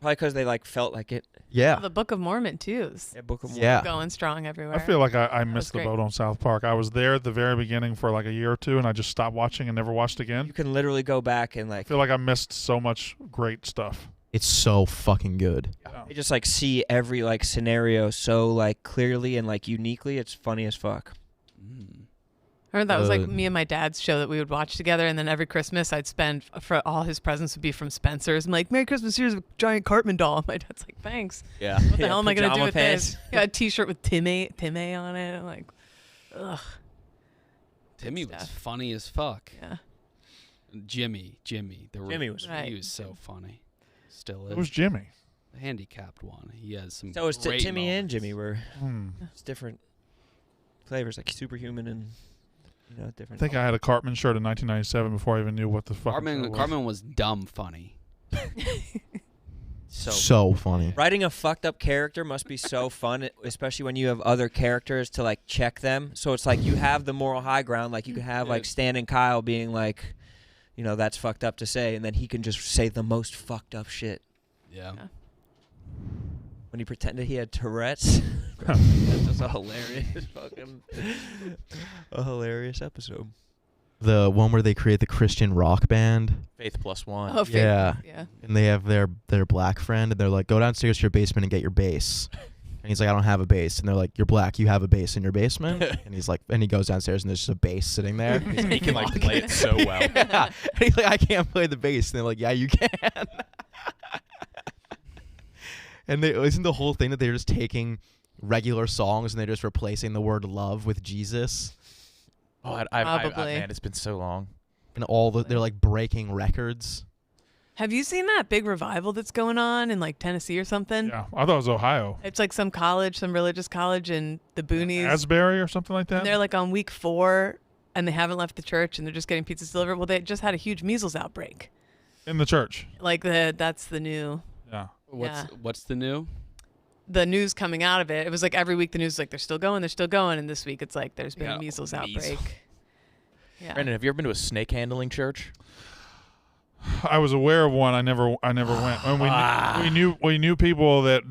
Probably because they like felt like it. Yeah. The Book of Mormon too is Yeah, Book of Mormon. Yeah. going strong everywhere. I feel like I was missed the great. boat on South Park. I was there at the very beginning for like a year or two, and I just stopped watching and never watched again. You can literally go back and I like feel like I missed so much great stuff. It's so fucking good. you just like see every like scenario so like clearly and like uniquely. It's funny as fuck. I remember that was like me and my dad's show that we would watch together, and then every Christmas I'd spend for all his presents would be from Spencer's. I'm like, Merry Christmas, here's a giant Cartman doll. And my dad's like, thanks. Yeah. What the Yeah, hell am I gonna do pajama with pants. this? Yeah, a T-shirt with Timmy on it. I'm like, ugh. Timmy was stuff. funny as fuck. Yeah. Jimmy, Jimmy was Right. he was so funny. Still It was is. Jimmy. The handicapped one. He has some. So it's great Timmy and moments. Jimmy were Hmm. it's different flavors, like superhuman and I different. think I had a Cartman shirt in 1997 before I even knew what the fuck. Cartman was dumb funny. So funny. Writing a fucked up character must be so fun, especially when you have other characters to like check them. So it's like you have the moral high ground, like you can have like Stan and Kyle being like, that's fucked up to say, and then he can just say the most fucked up shit. Yeah. When he pretended he had Tourette's. That's just a hilarious hilarious episode. The one where they create the Christian rock band. Faith Plus One. Oh, Faith, Yeah. yeah. And they have their black friend, and they're like, go downstairs to your basement and get your bass. And he's like, I don't have a bass. And they're like, you're black, you have a bass in your basement? And he's like, and he goes downstairs, and there's just a bass sitting there. He can like play it so well. Yeah. And he's like, I can't play the bass. And they're like, yeah, you can. And isn't the whole thing that they're just taking regular songs and they're just replacing the word love with Jesus? Oh, Probably. man, it's been so long. And they're like breaking records. Have you seen that big revival that's going on in like Tennessee or something? Yeah, I thought it was Ohio. It's like some college, some religious college in the boonies. Asbury or something like that. And they're like on week 4 and they haven't left the church and they're just getting pizzas delivered. Well, they just had a huge measles outbreak. In the church. Like that's the new. Yeah. What's the new? The news coming out of it. It was like every week the news is like they're still going, and this week it's like there's been a measles outbreak. Yeah. Brandon, have you ever been to a snake handling church? I was aware of one. I never went. And we knew people that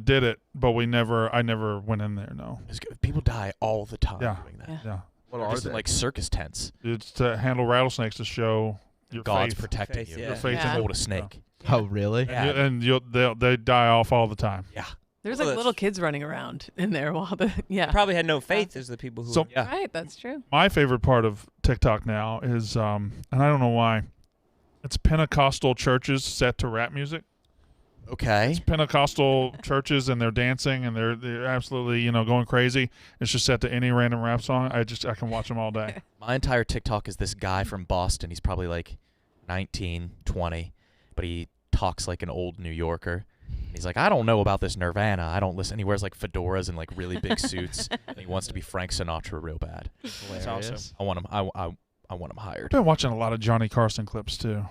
did it, but I never went in there. No. People die all the time Yeah. doing that. Yeah. What are they? Like circus tents. It's to handle rattlesnakes to show your God's faith. protecting Faith, you. yeah. Your faith Yeah. in Hold a snake. Oh, really? And they die off all the time. Yeah. There's Well, like that's- little kids running around in there while Probably had no faith as the people who. So- yeah. Right, that's true. My favorite part of TikTok now is, and I don't know why, it's Pentecostal churches set to rap music. Okay. It's Pentecostal churches and they're dancing and they're absolutely going crazy. It's just set to any random rap song. I can watch them all day. My entire TikTok is this guy from Boston. He's probably like 19, 20, but he talks like an old New Yorker. He's like, I don't know about this Nirvana. I don't listen. And he wears like fedoras and like really big suits. And he wants to be Frank Sinatra real bad. That's awesome. I want him. I want him hired. I've been watching a lot of Johnny Carson clips too.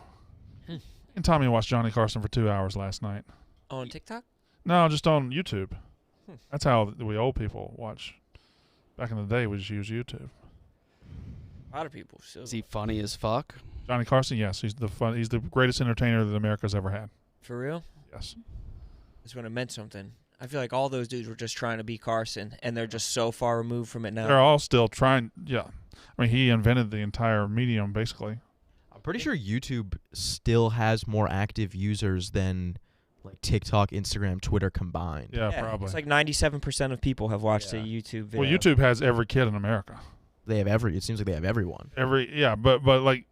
And Tommy watched Johnny Carson for 2 hours last night. On TikTok? No, just on YouTube. That's how we old people watch. Back in the day, we just use YouTube. A lot of people still. Is he funny as fuck? Johnny Carson, yes, he's the greatest entertainer that America's ever had. For real? Yes. That's when it meant something. I feel like all those dudes were just trying to be Carson, and they're just so far removed from it now. They're all still trying. Yeah, I mean, he invented the entire medium, basically. I'm pretty sure YouTube still has more active users than like TikTok, Instagram, Twitter combined. Yeah, probably. It's like 97% of people have watched a YouTube video. Well, YouTube has every kid in America. They have it seems like they have everyone. But like,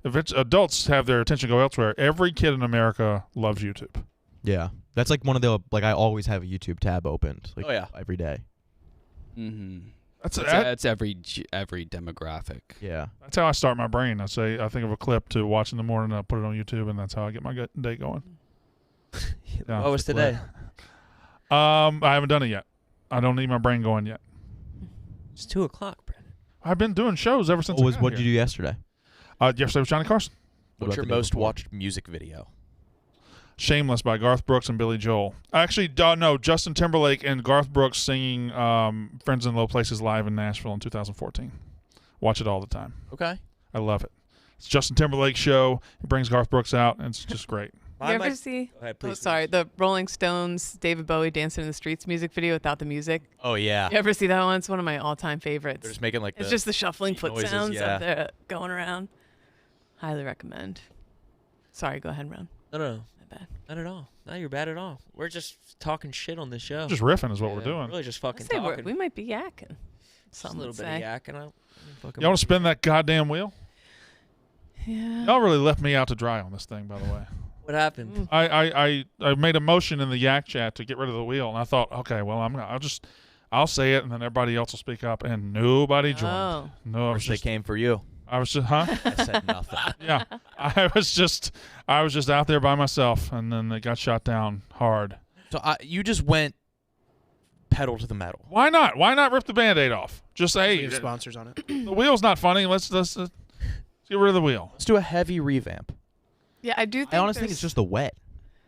if it's adults have their attention go elsewhere, every kid in America loves YouTube. Yeah. That's like one of the, like, I always have a YouTube tab opened. Like, every day. Mm-hmm. That's every demographic. Yeah. That's how I start my brain. I think of a clip to watch in the morning, and I put it on YouTube, and that's how I get my day going. Yeah. What was today? I haven't done it yet. I don't need my brain going yet. It's 2 o'clock, Brandon. I've been doing shows ever since. What did you do yesterday? Yesterday was Johnny Carson. What's your most watched music video? Shameless by Garth Brooks and Billy Joel. Actually, no, Justin Timberlake and Garth Brooks singing Friends in Low Places live in Nashville in 2014. Watch it all the time. Okay. I love it. It's Justin Timberlake's show. He brings Garth Brooks out, and it's just great. You ever see? Go ahead, please. The Rolling Stones, David Bowie Dancing in the Streets music video without the music. Oh yeah. You ever see that one? It's one of my all-time favorites. They're just making like it's just the shuffling foot noises, sounds yeah. of the going around. Highly recommend. Sorry, go ahead, Ron. No. My bad. Not at all. Not you're bad at all. We're just talking shit on this show. Just riffing is what we're doing. Really just fucking I say talking. we might be yakking. Just a Some little would bit say. of yakking. Y'all want to spin that goddamn wheel? Yeah. Y'all really left me out to dry on this thing, by the way. What happened? I made a motion in the yak chat to get rid of the wheel, and I thought, okay, well, I'll say it, and then everybody else will speak up, and nobody joined. Oh. No, they came for you. I was just, huh? I said nothing. Yeah, I was just out there by myself, and then it got shot down hard. So you just went pedal to the metal. Why not? Why not rip the Band-Aid off? Just say, We have sponsors on it. the wheel's not funny. Let's get rid of the wheel. Let's do a heavy revamp. Yeah, I do think I honestly think it's just the wet.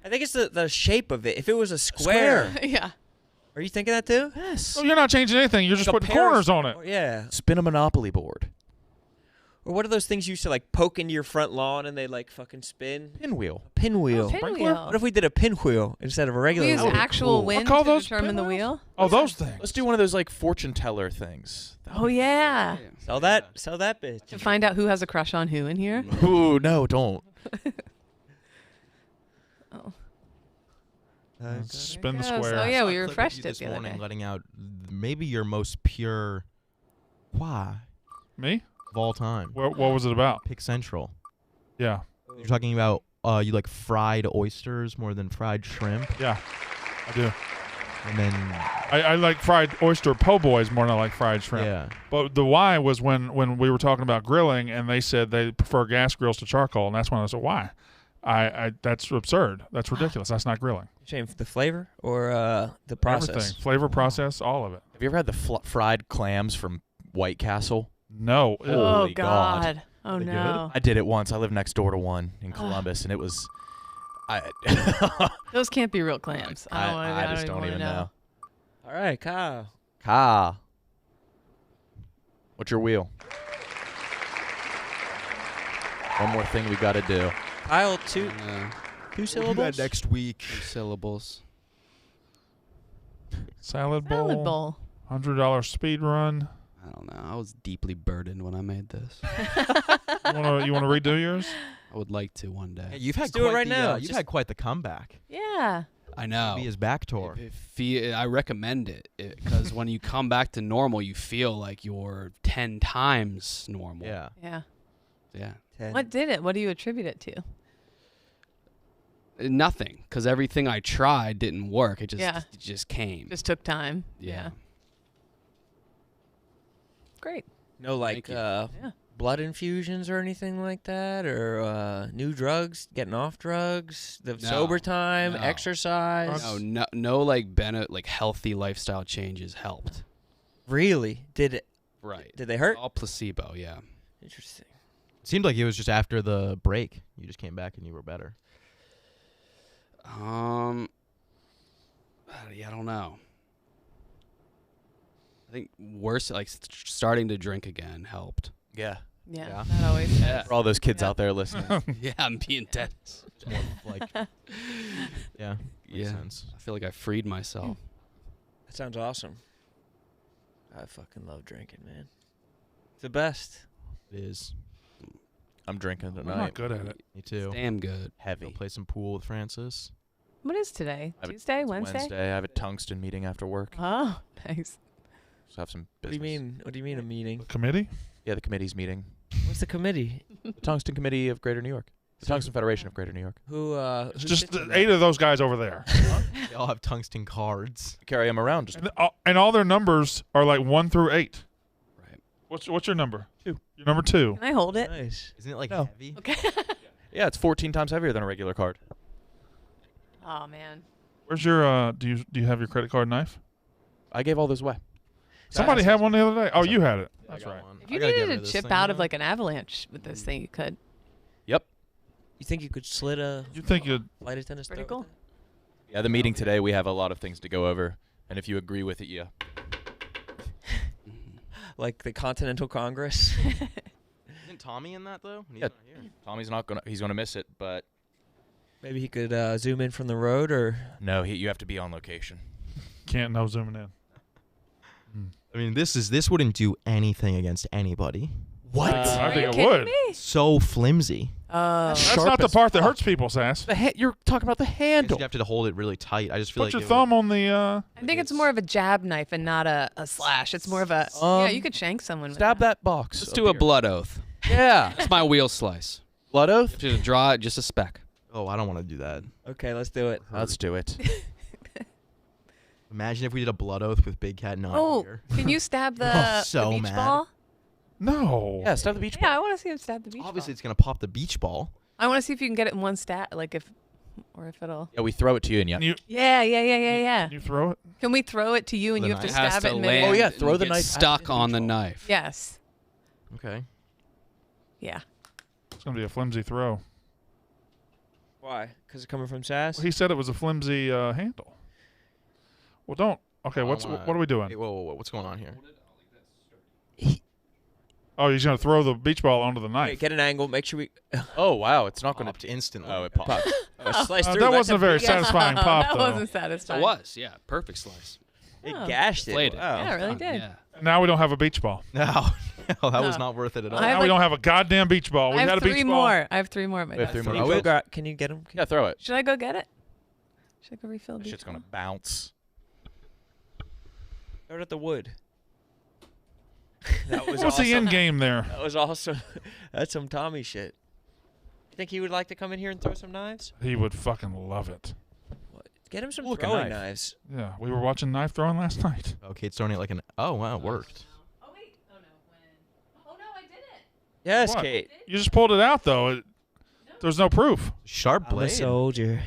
I think it's the shape of it. If it was a square. yeah. Are you thinking that too? Yes. So you're not changing anything. You're just Like a putting corners on it. Yeah. Spin a Monopoly board. Or what are those things you used to like poke into your front lawn and they like fucking spin? Pinwheel. Pinwheel. Pinwheel. What if we did a pinwheel instead of a We regular use wheel? actual cool. wind call to those determine the pinwheels? wheel. Oh, those things. Let's do one of those like fortune teller things. Oh yeah. Sell that bitch. To find out who has a crush on who in here. Ooh, no, don't. Oh. Spin the There it goes. square. Oh yeah, we I saw a clip of refreshed you it this the other morning, day. letting out maybe your most pure why Me? of all time. What was it about? Pick Central. Yeah. You're talking about you like fried oysters more than fried shrimp, Yeah, I do. and then I like fried oyster po' boys more than I like fried shrimp. yeah, But the why was when we were talking about grilling, and they said they prefer gas grills to charcoal, and that's when I said, why? That's absurd. That's ridiculous. That's not grilling. Shame the flavor or the process. Everything. Flavor, process, all of it. Have you ever had the fried clams from White Castle? No. Oh, Oh Holy God. God. Oh Are they no. I did it once. I lived next door to one in Columbus, and it was. Those can't be real clams. I just don't even know. All right, Kyle. Ka. What's your wheel? One more thing we got to do. Kyle, two syllables. next week. 2 syllables. Salad bowl. Salad bowl. $100 speed run. I don't know. I was deeply burdened when I made this. You want to redo yours? I would like to one day. Hey, you've had Let's do it quite right the, now. You've Just- had quite the comeback. Yeah. I know. Be his back tour. I recommend it because when you come back to normal, you feel like you're 10 times normal. Yeah. Yeah. Yeah. 10. What did it? What do you attribute it to? Nothing, because everything I tried didn't work. It just came. Just took time. Yeah. Great. No, like Thank you. Yeah. blood infusions or anything like that, or new drugs, getting off drugs, the No. sober time, No. exercise. No, like healthy lifestyle changes helped. Really? Did Right. they hurt? All placebo. Yeah. Interesting. It seemed like it was just after the break. You just came back and you were better. Yeah, I don't know. I think worse, like starting to drink again helped. Yeah. Yeah, that always. Yeah. For all those kids out there listening. Yeah, I'm being dead. It's more like, yeah, makes sense. I feel like I freed myself. That sounds awesome. I fucking love drinking, man. It's the best. It is. I'm drinking I'm tonight. not good at it. Me too. Damn good. Heavy. Go play some pool with Francis. What is today? I have a- Tuesday, It's Wednesday? I have a tungsten meeting after work. Oh, nice. So have some What business. do you mean? What do you mean a meeting? Committee? Yeah, the committee's meeting. What's the committee? The Tungsten Committee of Greater New York. The Tungsten Federation of Greater New York. Who? It's Who just sits in 8 that? of those guys over there. They all have tungsten cards. Carry them around. Just And all their numbers are like 1 through 8. Right. What's your number? 2. Your number 2. Can I hold it? Nice. Isn't it like No. heavy? Okay. yeah, it's 14 times heavier than a regular card. Oh man. Where's your do you have your credit card knife? I gave all those away. Somebody had one the other day. Oh, you had it. Yeah, I That's got right. one. If I you gotta get rid needed of to this chip thing out of now. like an avalanche with this thing, you could. Yep. You think you could slit a You think you'd flight attendant's Pretty throat cool. with Yeah, the meeting today, we have a lot of things to go over. And if you agree with it, yeah. it? Like the Continental Congress? Isn't Tommy in that though? He's Yeah. not here. Tommy's he's gonna miss it, but Maybe he could zoom in from the road, or no, you have to be on location. can't no zooming in. I mean, this wouldn't do anything against anybody. What? I Are think you it kidding would. me? So flimsy. Oh. That's Sharp not the as part that fuck. hurts people, Sass. You're talking about the handle. You have to hold it really tight. I just feel Put like your it would- thumb on the. I think it's more of a jab knife and not a slash. It's more of a. Yeah, you could shank someone. Stab with that box. Let's of do a beer. blood oath. Yeah. That's my wheel slice. Blood oath? Just draw it just a speck. Oh, I don't want to do that. okay, let's do it. Let's do it. Imagine if we did a blood oath with Big Cat not Oh, here. can you stab the, Oh, so the beach mad. ball? No. Yeah, stab the beach Yeah, ball. I want to see him stab the beach Obviously, ball. it's gonna pop the beach ball. I want to see if you can get it in one stat, like if it'll. Yeah, we throw it to you and Can yeah. you Yeah. can you throw it? Can we throw it to you and The you have to It has stab to it in land. midair? Oh, yeah, and throw the get knife at stuck the on the beach ball. knife. Yes. Okay. Yeah. It's gonna be a flimsy throw. Why? Because it's coming from Sass? Well, he said it was a flimsy handle. Well, don't. Okay, I what are we doing? Wait, whoa, what's going on here? Oh, he's gonna throw the beach ball onto the knife. Wait, get an angle. Make sure we. Oh, wow. It's not going Popped instantly. Oh, it popped. Slice through. that That's wasn't a very big ass- satisfying pop, that though. wasn't satisfying. It was, yeah. Perfect slice. It Oh. gashed it. Played it. Wow. Yeah, it really Done, did. Yeah. Now we don't have a beach ball. No, no, that was No. not worth it at all. I have Now we like- don't have a goddamn beach ball. We I had have a beach three ball. more. I have 3 more at my We have desk. 3 more. Can you, Throw it. can you get him? Yeah, throw it. Should I go get it? Should I go refill the That beach shit's going to ball? bounce. Throw it at the wood. That was What's awesome. the end game there? That was awesome. That's some Tommy shit. You think he would like to come in here and throw some knives? He would fucking love it. Get him some Look, a throwing knife. knives. Yeah, we were watching knife throwing last night. Okay, it's throwing it like an. Oh wow, it worked. Oh wait. Oh no. When? Oh no, I did it. Yes, What? Kate. You just pulled it out though. There's no proof. Sharp I'm a blade. soldier.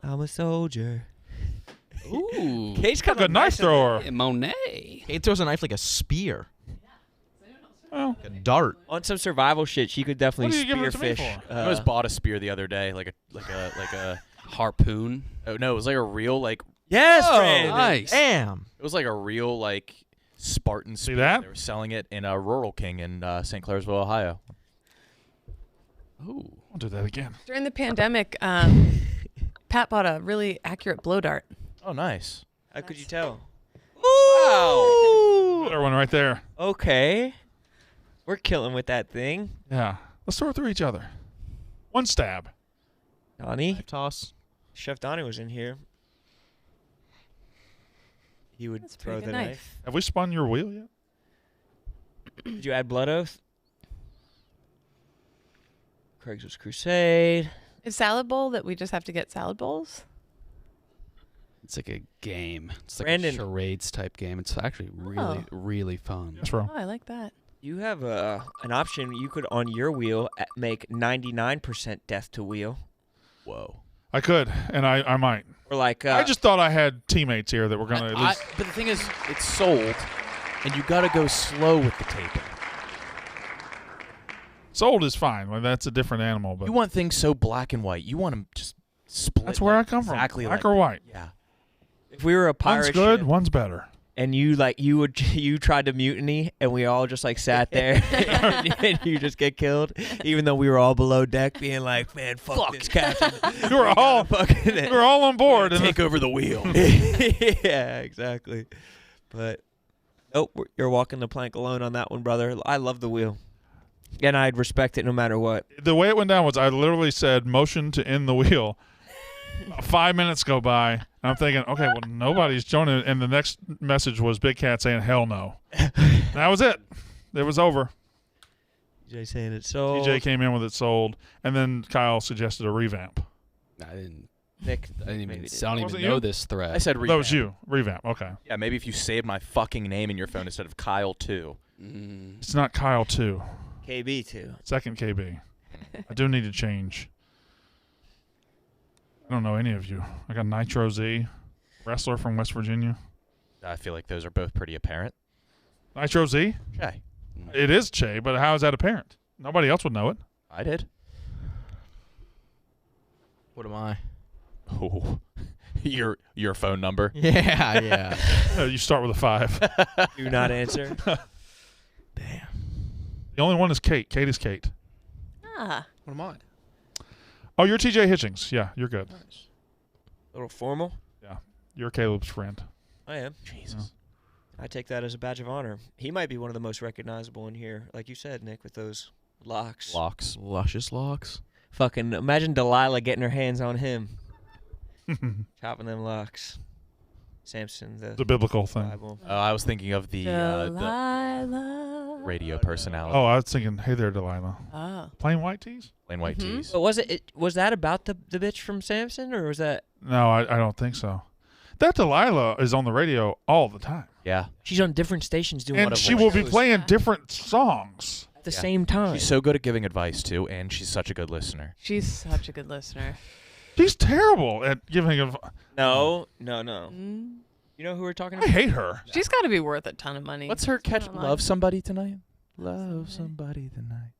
I'm a soldier. Ooh. Kate's You're a coming good knife thrower. Hey, Monet. It throws a knife like a spear, Well, like a dart. On some survival shit, she could definitely What are you giving it to me spearfish. for? I just bought a spear the other day, like a Harpoon. oh no, it was like a real Yes, Oh, Brandon. Nice. Damn. it was like a real Spartan See spear. that? They were selling it in a Rural King in St. Clairsville, Ohio. Ooh. I'll do that again. During the pandemic, Pat bought a really accurate blow dart. Oh, nice. How could you tell? Better one right there. Okay. We're killing with that thing. Yeah. Let's throw it through each other. One stab. Donnie. Knife toss. Chef Donnie was in here. He would That's a throw pretty the good knife. knife. Have we spun your wheel yet? Did you add Blood Oath? Craig's was Crusade. Is salad bowl that we just have to get salad bowls? It's like a game. It's like Brandon. a charades type game. It's actually really, Oh. really fun. Yes, bro. Oh, I like that. You have an option. You could, on your wheel, make 99% death to wheel. Whoa. I could, and I might. Or like... I just thought I had teammates here that were going to at least. But the thing is, it's sold, and you got to go slow with the taping. Sold is fine. Well, that's a different animal. But You want things so black and white. You want them just split. that's where I like come from. exactly Black like or white. Yeah. If we were a pirate One's good, ship one's better. and you tried to mutiny and we all just like sat there and you just get killed, even though we were all below deck being like, man, fuck. This captain. You were all on board. And Take over the wheel. Yeah, exactly. But you're walking the plank alone on that one, brother. I love the wheel. And I'd respect it no matter what. the way it went down was I literally said motion to end the wheel. 5 minutes go by, and I'm thinking, okay, well, nobody's joining. And the next message was Big Cat saying, hell no. That was it. It was over. TJ saying it so. TJ came in with it sold, and then Kyle suggested a revamp. I didn't. Nick, I didn't even. maybe I don't Was even it know you? this thread. I said That revamp. was you. Revamp. Okay. Yeah, maybe if you saved my fucking name in your phone instead of Kyle 2. It's not Kyle 2. KB too. Second KB. I do need to change. I don't know any of you. I got Nitro Z, wrestler from West Virginia. I feel like those are both pretty apparent. Nitro Z? Jay. It is Che, but how is that apparent? Nobody else would know it. I did. What am I? Oh. Your phone number. Yeah. You start with a 5. Do not answer. Damn. The only one is Kate. Kate is Kate. Ah. What am I? Oh, you're TJ Hitchings. Yeah, you're good. Nice. A little formal. Yeah, you're Caleb's friend. I am. Jesus. I take that as a badge of honor. He might be one of the most recognizable in here, like you said, Nick, with those locks. Locks. Luscious locks. Fucking imagine Delilah getting her hands on him, chopping them locks. Samson, The biblical thing. Bible. Oh, I was thinking of the Delilah. radio personality. Oh, I was thinking, hey there, Delilah. Oh. Plain white tees? Plain white tees. But was that about the bitch from Samson, or was that? No, I don't think so. That Delilah is on the radio all the time. Yeah. She's on different stations doing And she will be playing different songs. at the same time. She's so good at giving advice, too, and she's such a good listener. She's such a good listener. She's terrible at giving advice. No. Mm. You know who we're talking I about? hate her. She's got to be worth a ton of money. What's her catch? Online. Love somebody tonight? Love somebody tonight.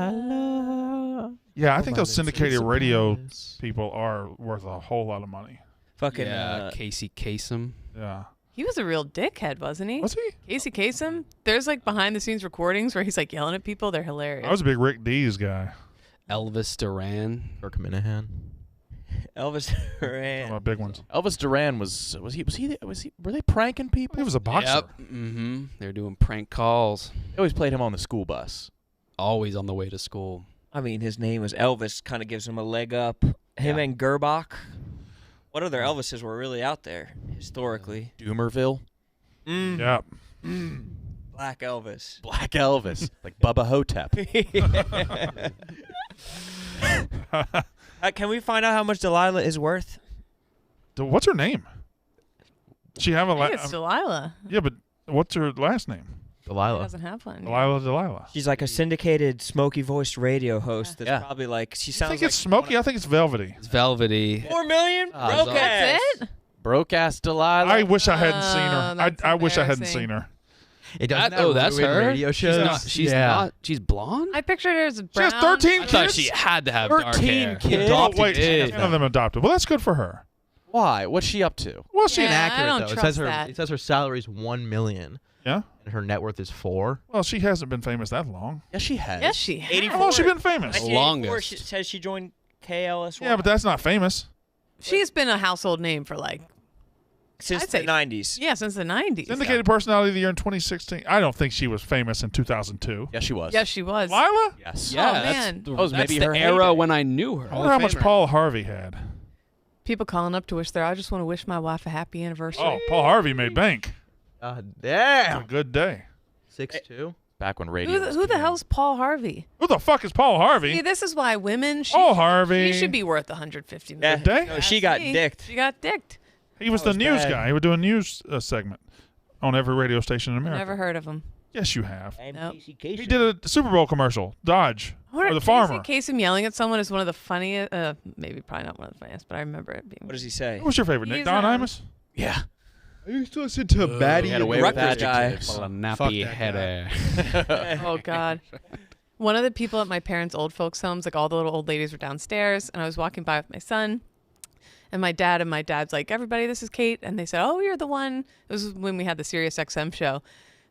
Delilah. Yeah, I think those syndicated radio people are worth a whole lot of money. Fucking Casey Kasem. Yeah. He was a real dickhead, wasn't he? Was he? Casey Kasem? There's like behind the scenes recordings where he's like yelling at people. They're hilarious. I was a big Rick Dees guy. Elvis Duran. Kirk Minahan. Elvis One Duran. of my big ones. Elvis Duran was were they pranking people? He was a boxer. Yep. Mm-hmm. They're doing prank calls. They always played him on the school bus. Always on the way to school. I mean, his name was Elvis. Kind of gives him a leg up. Him and Gerbach. What other Elvises were really out there historically? Doomerville. Yeah. Black Elvis. Black Elvis. Like Bubba Hotep. Can we find out how much Delilah is worth? What's her name? She have a I think it's Delilah. Yeah, but what's her last name? She Delilah. doesn't have one. Delilah. She's like a syndicated, smoky-voiced radio host. That's probably like she I sounds think like it's smoky. I think it's velvety. It's velvety. 4 million. Oh, Broke that's ass. That's it? Broke ass Delilah. I wish I hadn't seen her. that's I wish I hadn't embarrassing. seen her. It doesn't Oh, that's ruin her. radio shows. She's not. She's blonde. I pictured her as She brown. has 13 I thought kids. she had to have dark 13 hair. kids? Oh, wait, kid. 10 of them adopted. Well, that's good for her. Why? What's she up to? Well, she Yeah. I Inaccurate don't though. It trust says her. that. It says her salary is $1 million Yeah. and her net worth is 4. Well, she hasn't been famous that long. Yes, she has. Yes, she has. 84. How long has she been famous? 1984, Longest. She says she joined KLSY. Yeah, but that's not famous. She's been a household name for like, since I'd the say- 90s. yeah, since the 90s. Syndicated Personality of the Year in 2016. I don't think she was famous in 2002. Yes, she was. Yes, she was. Lila? Yes. Yeah, Oh, that's man. the, That was that's maybe the her era heyday. when I knew her. I wonder how much Paul Harvey had. People calling up to wish I just want to wish my wife a happy anniversary. Oh, Paul Harvey made bank. God It's a damn. good day. 6'2". Back when radio. was Who the king. hell's Paul Harvey? Who the fuck is Paul See, Harvey? this is why women. Paul Harvey. She should be worth 150 Yeah. million. Day? No, she got See? dicked. She got dicked. He was That the was news bad. guy. He would do a news segment on every radio station in America. Never heard of him. Yes, you have. Nope. He did a Super Bowl commercial, Dodge, I wonder or the if farmer. Casey Kasem yelling at someone is one of the funniest. Maybe probably not one of the funniest, but I remember it being. What does he say? Who was your favorite, Nick? He's, Don Imus? Yeah. I used to listen to Batty. Get away and with Rutgers guy. adjectives. Well, a Fuck nappy that header. Oh God. One of the people at my parents' old folks' homes, like all the little old ladies were downstairs, and I was walking by with my son, And my dad's like, everybody, this is Kate. And they said, oh, you're the one. It was when we had the Sirius XM show.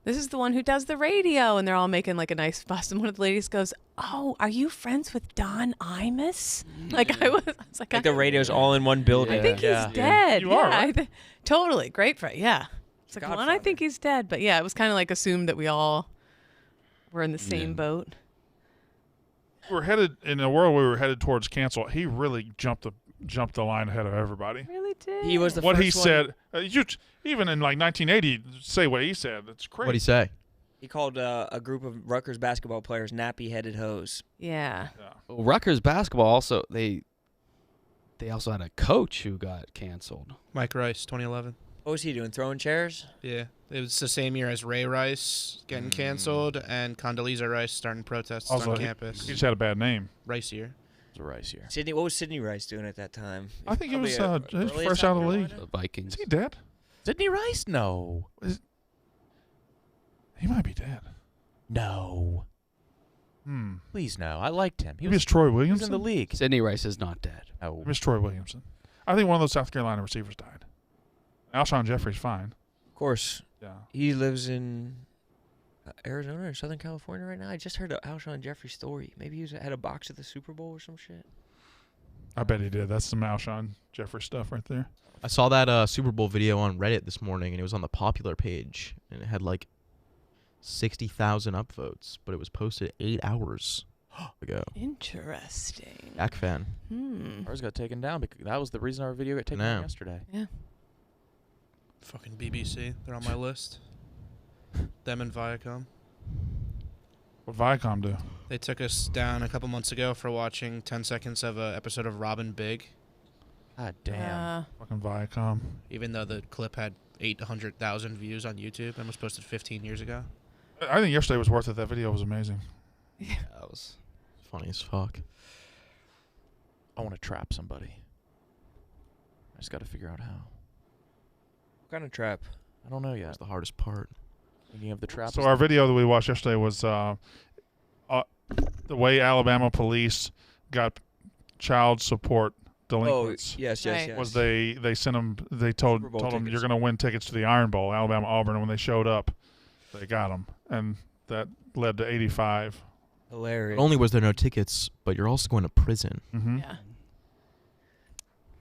This is the one who does the radio. And they're all making like a nice fuss. And one of the ladies goes, oh, are you friends with Don Imus? Like I was like the radio's all in one building. I think he's dead. You are, right? Totally. Great for yeah. It's like, one, I Godfather. think he's dead. But yeah, it was kind of like assumed that we all were in the same boat. We're headed in a world we were headed towards cancel. He really jumped the line ahead of everybody. Really did. He was the What first he one. said, even in like 1980, say what he said. That's crazy. What'd he say? He called a group of Rutgers basketball players nappy-headed hoes. Yeah. Well, Rutgers basketball also they also had a coach who got canceled. Mike Rice, 2011. What was he doing? Throwing chairs? Yeah, it was the same year as Ray Rice getting canceled and Condoleezza Rice starting protests Also, on he campus. just had a bad name. Rice year. It's a Rice year. Sydney, what was Sidney Rice doing at that time? I think he was Probably his early first South out of the league. Carolina? The Vikings. Is he dead? Sidney Rice? No. He might be dead. No. Please no. I liked him. Maybe it's Troy He was Williamson. in the league. Sidney Rice is not dead. No. Maybe it's Troy Williamson. I think one of those South Carolina receivers died. Alshon Jeffrey's fine. Of course. Yeah. He lives in Arizona or Southern California right now. I just heard an Alshon Jeffrey story. Maybe he had a box at the Super Bowl or some shit. I bet he did. That's some Alshon Jeffrey stuff right there. I saw that Super Bowl video on Reddit this morning, and it was on the popular page, and it had like 60,000 upvotes, but it was posted 8 hours ago. Interesting. Yak fan. Ours got taken down because that was the reason our video got taken No. down yesterday. Yeah. Fucking BBC. They're on my list. Them and Viacom. What Viacom do? They took us down a couple months ago for watching 10 seconds of an episode of Robin Big, God damn. Fucking Viacom. even though the clip had 800,000 views on YouTube and was posted 15 years ago. I think yesterday was worth it. That video was amazing. That was Funny as fuck. I want to trap somebody. I just got to figure out how. What kind of trap? I don't know That yet. was the hardest part. Thinking of the trap. So our video that we watched yesterday was the way Alabama police got child support delinquents. Oh, yes, Right. yes. Was they sent them? They told Super Bowl them tickets. you're going to win tickets to the Iron Bowl, Alabama Auburn. And when they showed up, they got them, and that led to 85. Hilarious. Not only was there no tickets, but you're also going to prison. Mm-hmm. Yeah.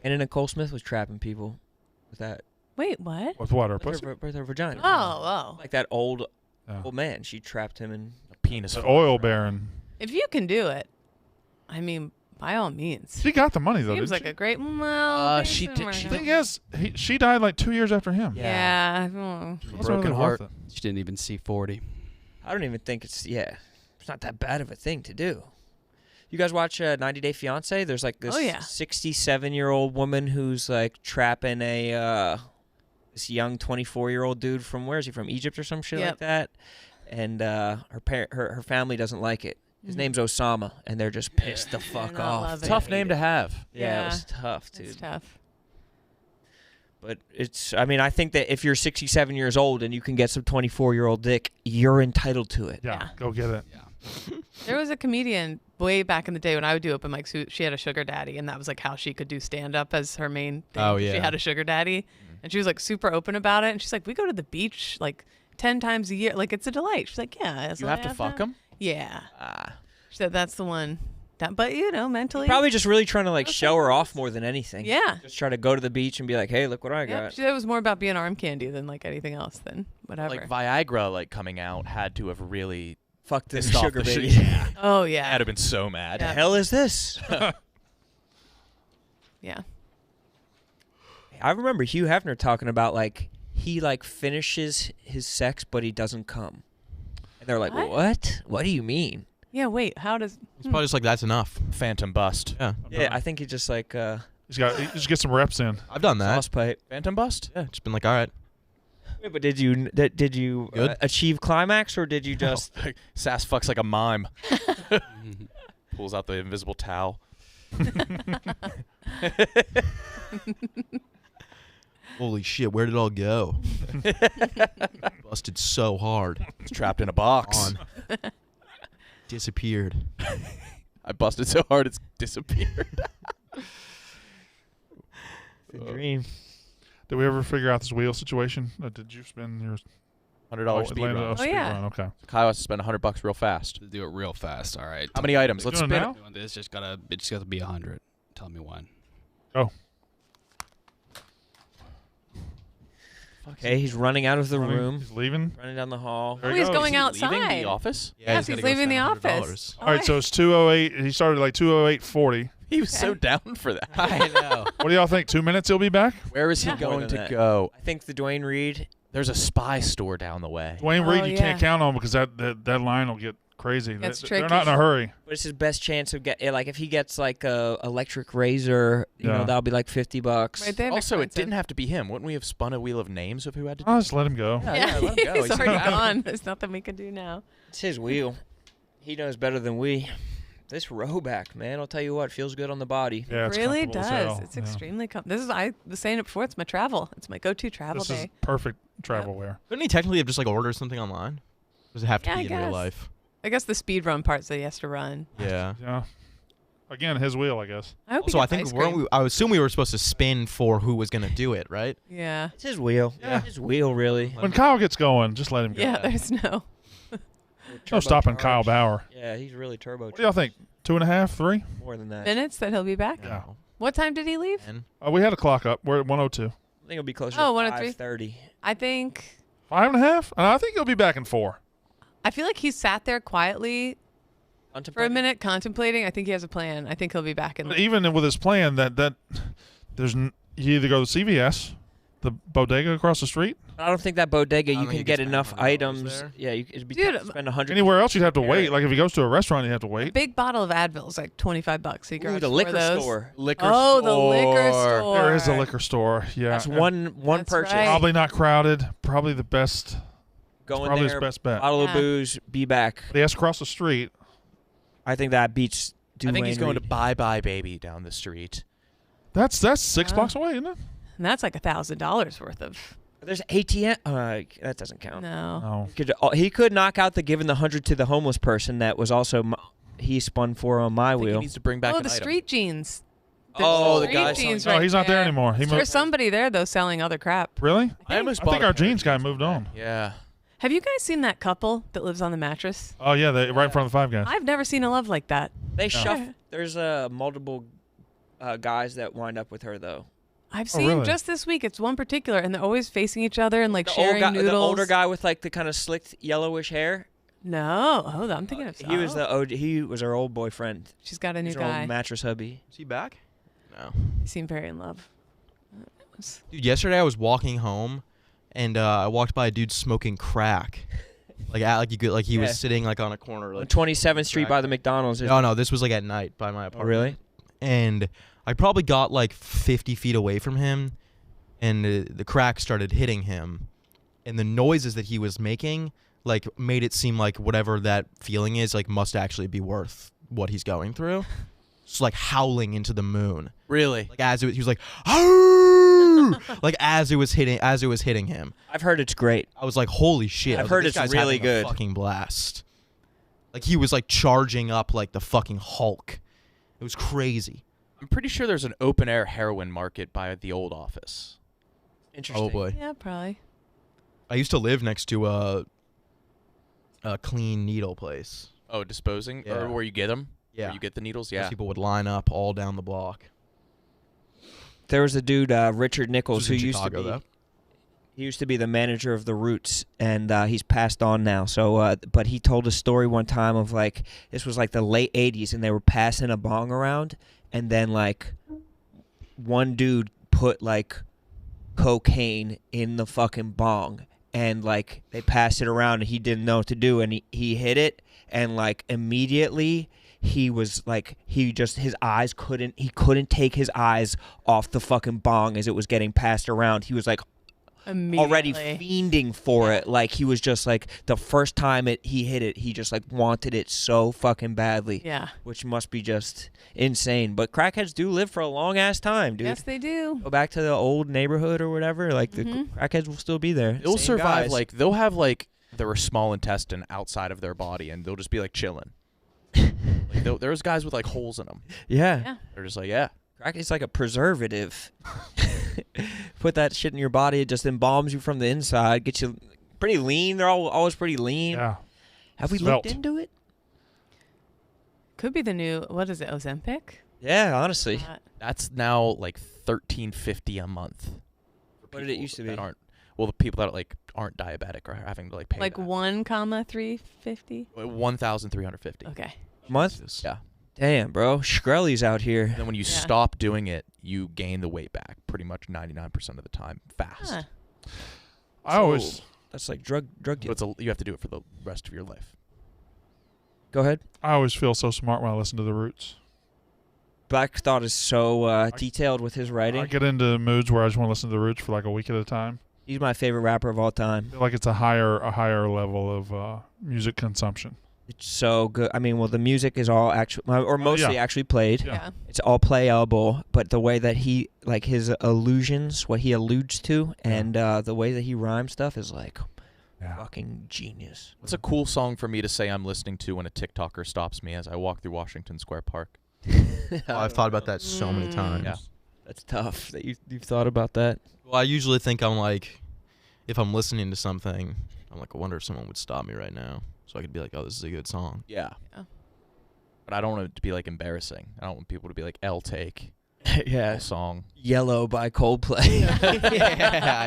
Anna Nicole Smith was trapping people with that. Wait, what? With what? Her With pussy? her vagina. Oh. Like that old Yeah. man. She trapped him in. A penis. The oil baron. If you can do it, I mean, by all means. She got the money though. Seems didn't like she? a great. Well, she thanks, did- she The Mark. thing is, she died like 2 years after him. Yeah. That's Broken really heart. worth it. she didn't even see 40. I don't even think it's It's not that bad of a thing to do. You guys watch 90 Day Fiance? There's like this Oh, yeah. 67-year-old woman who's like trapping a this young 24-year-old dude from where is he from? Egypt or some shit like Yep. that. And her family doesn't like it. His Mhm. name's Osama, and they're just pissed the fuck They're not off. loving Tough it. name to have. Yeah, it Yeah. was tough, dude. It's tough. But I think that if you're 67 years old and you can get some 24-year-old dick, you're entitled to it. Yeah, go get it. There was a comedian way back in the day when I would do open mics who she had a sugar daddy, and that was like how she could do stand up as her main thing. Oh, She yeah. had a sugar daddy, and she was like super open about it. And she's like, we go to the beach like 10 times a year. Like, it's a delight. She's like, yeah. as You long have to as fuck that- him? Yeah. Ah. She said that's the one. But, mentally. Probably just really trying to like Those show her things. off more than anything. Yeah. Just try to go to the beach and be like, hey, look what I Yep. got. She said it was more about being arm candy than like anything else, than whatever. Like Viagra, like coming out, had to have really Fuck this pissed off sugar the shit. baby. Yeah. Oh, I'd yeah. have been so mad. The hell is this? Yeah. I remember Hugh Hefner talking about like he like finishes his sex but he doesn't come. And they're like, What? what? What do you mean? Yeah, wait. How does. It's probably just like, that's enough. Phantom bust. Yeah. Yeah, I think he just like He just get some reps in. I've done that. sauce pipe. Phantom bust? Yeah, just been like, all right. Wait, but did you Good. achieve climax or did you just Sass fucks like a mime. Pulls out the invisible towel. Holy shit, where did it all go? Busted so hard. It's trapped in a box. On. Disappeared. I busted so hard it's disappeared. The dream. Did we ever figure out this wheel situation? Did you spend your $100 speed Atlanta- run. speed yeah. run? Okay. Kyle has to spend $100 real fast. To do it real fast. All right. How many items? Let's doing spin it it. now? It's just gotta be 100. Tell me when. Oh. Okay, he's running out of the room, He's leaving. running down the hall. There Oh, he he's goes. going Is he leaving outside. the office? Yes, gotta he's go leaving the spend office. $100. All right, so it's 2:08. He started like 2:08:40. He was so down for that. I know. What do y'all think? 2 minutes, he'll be back. Where is he Yeah. More going than to that. go? I think the Dwayne Reed. There's a spy store down the way. Dwayne Reed, Oh, you yeah. can't count on because that line will get crazy. Gets They're not tricky. in a hurry. But it's his best chance of like if he gets like a electric razor, you Yeah. know, that'll be like $50. Right there. Also, it didn't have to be him. Wouldn't we have spun a wheel of names of who had to do I'll just let him go. Yeah, let him go. he's already out. gone. There's nothing we can do now. It's his wheel. He knows better than we. This Roback, man, I'll tell you what, feels good on the body. Yeah, it's really comfortable as does. hell. It's Yeah. extremely I was saying it before. It's my travel. It's my go-to travel This is day. perfect travel wear. Couldn't he technically have just like ordered something online? Does it have to Yeah, be I in real guess. life? I guess the speed run parts that he has to run. Yeah. Yeah. Again, his wheel, I guess. I hope he So I gets think ice cream. I assume we were supposed to spin for who was gonna do it, right? Yeah. It's his wheel. Yeah. His wheel, really. When Kyle gets going, just let him go. Yeah. There's no. No stopping Turbocharged. Kyle Bauer. Yeah, he's really turbo. What do y'all think? 2.5, 3? More than that. I Minutes that he'll be back. Yeah. What time did he leave? And We had a clock up. We're at 1:02. think it'll be closer Oh, to 103. 5:30. I think. 5.5? I think he'll be back in 4. I feel like he sat there quietly for a minute contemplating. I think he has a plan. I think he'll be back in. But even with his plan, that there's you either go to CVS, the bodega across the street. I don't think that bodega don't you think can you get can spend enough $100 items. there. Yeah, it'd be Dude, tough to spend 100. Anywhere else, you'd have to Yeah. wait. Like if he goes to a restaurant, he'd have to A wait. big bottle of Advil is like $25. So you Ooh, grab the 4 liquor of those. store. Liquor Oh, store. the liquor store. There is a liquor store. Yeah. That's one That's purchase. right. Probably not crowded. Probably the best. Go in Probably there, his best bet. bottle Yeah. of booze, be back. But he has to cross the street. I think that beats Dwayne I think he's going to Reed. Bye Bye Baby down the street. That's 6 blocks away, isn't it? And that's like $1,000 worth of. There's ATM. That doesn't count. No. No. He could knock out the giving the 100 to the homeless person that was also he spun for on my I think he wheel. needs to bring back Oh, an the item. street jeans. Oh, the street guy jeans No, right he's not there anymore. He There's moved. somebody there though selling other crap. Really? I almost I bought think a our pair of jeans guy jeans moved from on. that. Yeah. Have you guys seen that couple that lives on the mattress? Oh yeah, right in front of the Five Guys. I've never seen a love like that. They shuffle. There's multiple guys that wind up with her though. I've Oh, seen really? just this week. It's one particular, and they're always facing each other and like The sharing noodles. the older guy with like the kind of slicked yellowish hair. No, hold on, I'm thinking of. He was he was her old boyfriend. She's got a new He's her old guy. mattress hubby. is he back? No. They seem very in love. Dude, yesterday I was walking home, and I walked by a dude smoking crack. He Yeah. was sitting like on a corner. On Like 27th Street by the McDonald's. no, this was like at night by my Oh, apartment. really? And I probably got like 50 feet away from him, and the crack started hitting him, and the noises that he was making like made it seem like whatever that feeling is like must actually be worth what he's going through. Just like howling into the moon. Really? Like he was like, "Arr!" Like as it was hitting him. I've heard it's great. I was like, holy shit. I I've was heard like, it's this guy's really having a good. fucking blast. Like he was like charging up like the fucking Hulk. It was crazy. I'm pretty sure there's an open air heroin market by the old office. Interesting. Oh boy. Yeah, probably. I used to live next to a clean needle place. Oh, disposing? Yeah. Or where you get them? Yeah. Where you get the needles? Those Yeah. people would line up all down the block. There was a dude, Richard Nichols, This who was in used to Chicago, be. though. He used to be the manager of the Roots, and he's passed on now. So, but he told a story one time of like this was like the late '80s, and they were passing a bong around, and then like one dude put like cocaine in the fucking bong, and like they passed it around, and he didn't know what to do, and he hit it, and like immediately he was like his eyes couldn't take his eyes off the fucking bong as it was getting passed around. He was like already fiending for it. Like he was just like the first time he hit it, he just like wanted it so fucking badly. Yeah. Which must be just insane. But crackheads do live for a long ass time, dude. Yes, they do. Go back to the old neighborhood or whatever. Like the crackheads will still be there. They'll Same survive. guys. Like they'll have like their small intestine outside of their body, and they'll just be like chilling. Like, there's guys with like holes in them. yeah. They're just like, yeah. Crack is like a preservative. Put that shit in your body. It just embalms you from the inside. Gets you pretty lean. They're always pretty lean. Yeah. Have we Svelte. looked into it? Could be the new, what is it, Ozempic? Yeah, honestly. That's now like $13.50 a month. What did it used to be? That aren't the people that like aren't diabetic or having to like pay Like that. 1,350? 1,350. Okay. Month? Yeah. Damn, bro. Shkreli's out here. And then when you stop doing it, you gain the weight back pretty much 99% of the time fast. Huh. I always That's like drug But deal. you have to do it for the rest of your life. Go ahead. I always feel so smart when I listen to the Roots. Black Thought is so detailed with his writing. I get into moods where I just want to listen to the Roots for like a week at a time. He's my favorite rapper of all time. I feel like it's a higher level of music consumption. It's so good. I mean, well, the music is all actually, or mostly actually played. Yeah. It's all playable, but the way that he, like his allusions, what he alludes to, and the way that he rhymes stuff is like fucking genius. What's a cool song for me to say I'm listening to when a TikToker stops me as I walk through Washington Square Park? Oh, I've thought about that so many times. Yeah. That's tough that you've thought about that. Well, I usually think I'm like, if I'm listening to something, I'm like, I wonder if someone would stop me right now. So I could be like, oh, this is a good song. Yeah. But I don't want it to be like embarrassing. I don't want people to be like, L take. Yeah. Whole song. Yellow by Coldplay.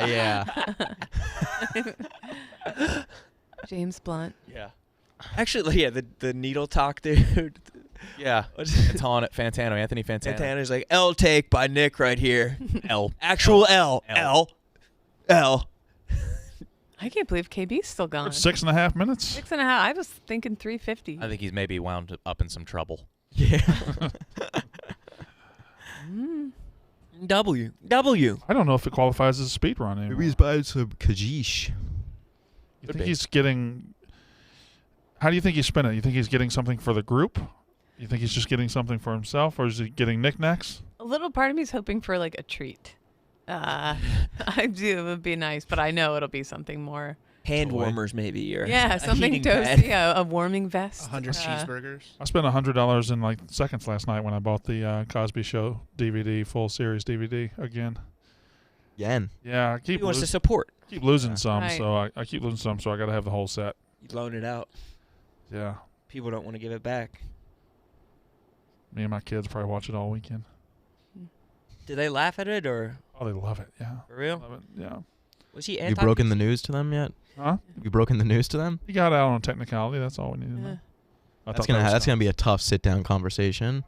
yeah. James Blunt. Yeah. Actually, yeah, the needle talk, dude. Yeah. Fantano, Anthony Fantano. Fantano's like, L take by Nick right here. L. Actual L. L. I can't believe KB's still gone. 6.5 minutes. 6.5. I was thinking 350. I think he's maybe wound up in some trouble. Yeah. W. I don't know if it qualifies as a speed run anymore. Maybe he's buying some Kajish. You think he's getting? How do you think he's spinning? You think he's getting something for the group? You think he's just getting something for himself, or is he getting knickknacks? A little part of me is hoping for like a treat. I do. It would be nice, but I know it'll be something more. Hand warmers, maybe, or a something heating toasty, pad. a warming vest. 100 cheeseburgers. I spent $100 in like seconds last night when I bought the Cosby Show DVD, full series DVD again. Yen. Yeah, I keep He wants to support. Keep losing some, Right. so I keep losing some, so I got to have the whole set. You loan it out. Yeah, People don't want to give it back. me and my kids probably watch it all weekend. Do they laugh at it, or Oh, they love it. Yeah, for real? love it. Yeah. Was he You anti? broken the news to them yet? Huh? You broken the news to them? He got out on technicality. That's all we needed to know. I That's thought gonna that was that's gonna be a tough sit down conversation.